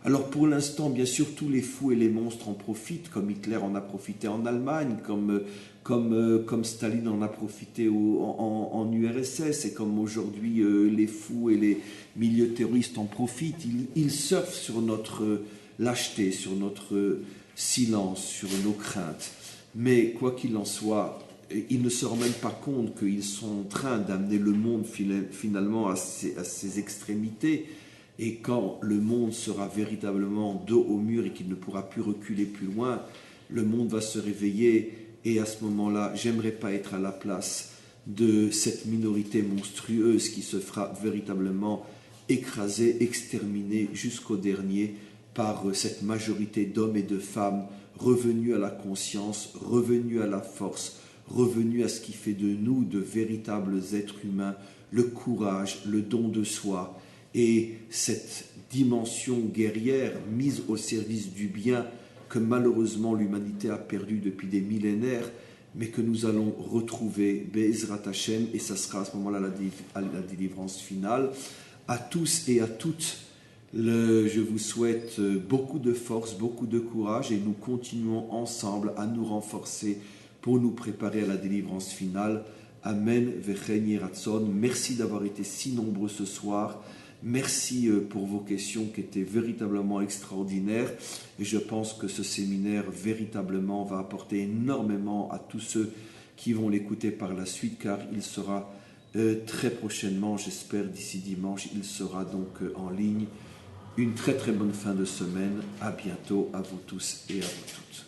Alors pour l'instant, bien sûr, tous les fous et les monstres en profitent, comme Hitler en a profité en Allemagne, comme Staline en a profité en URSS, et comme aujourd'hui les fous et les milieux terroristes en profitent. Ils surfent sur notre lâcheté, sur notre silence, sur nos craintes. Mais quoi qu'il en soit, ils ne se rendent même pas compte qu'ils sont en train d'amener le monde finalement à ses extrémités. Et quand le monde sera véritablement dos au mur et qu'il ne pourra plus reculer plus loin, le monde va se réveiller et à ce moment-là, j'aimerais pas être à la place de cette minorité monstrueuse qui se fera véritablement écraser, exterminer jusqu'au dernier par cette majorité d'hommes et de femmes revenus à la conscience, revenus à la force, revenus à ce qui fait de nous de véritables êtres humains, le courage, le don de soi, et cette dimension guerrière mise au service du bien que malheureusement l'humanité a perdu depuis des millénaires, mais que nous allons retrouver Be'ezrat Hashem, et ça sera à ce moment-là la délivrance finale. À tous et à toutes, je vous souhaite beaucoup de force, beaucoup de courage, et nous continuons ensemble à nous renforcer pour nous préparer à la délivrance finale. Amen, Vechen Yeratzon. Merci d'avoir été si nombreux ce soir. Merci pour vos questions qui étaient véritablement extraordinaires et je pense que ce séminaire véritablement va apporter énormément à tous ceux qui vont l'écouter par la suite car il sera très prochainement, j'espère d'ici dimanche, il sera donc en ligne. Une très très bonne fin de semaine, à bientôt à vous tous et à vous toutes.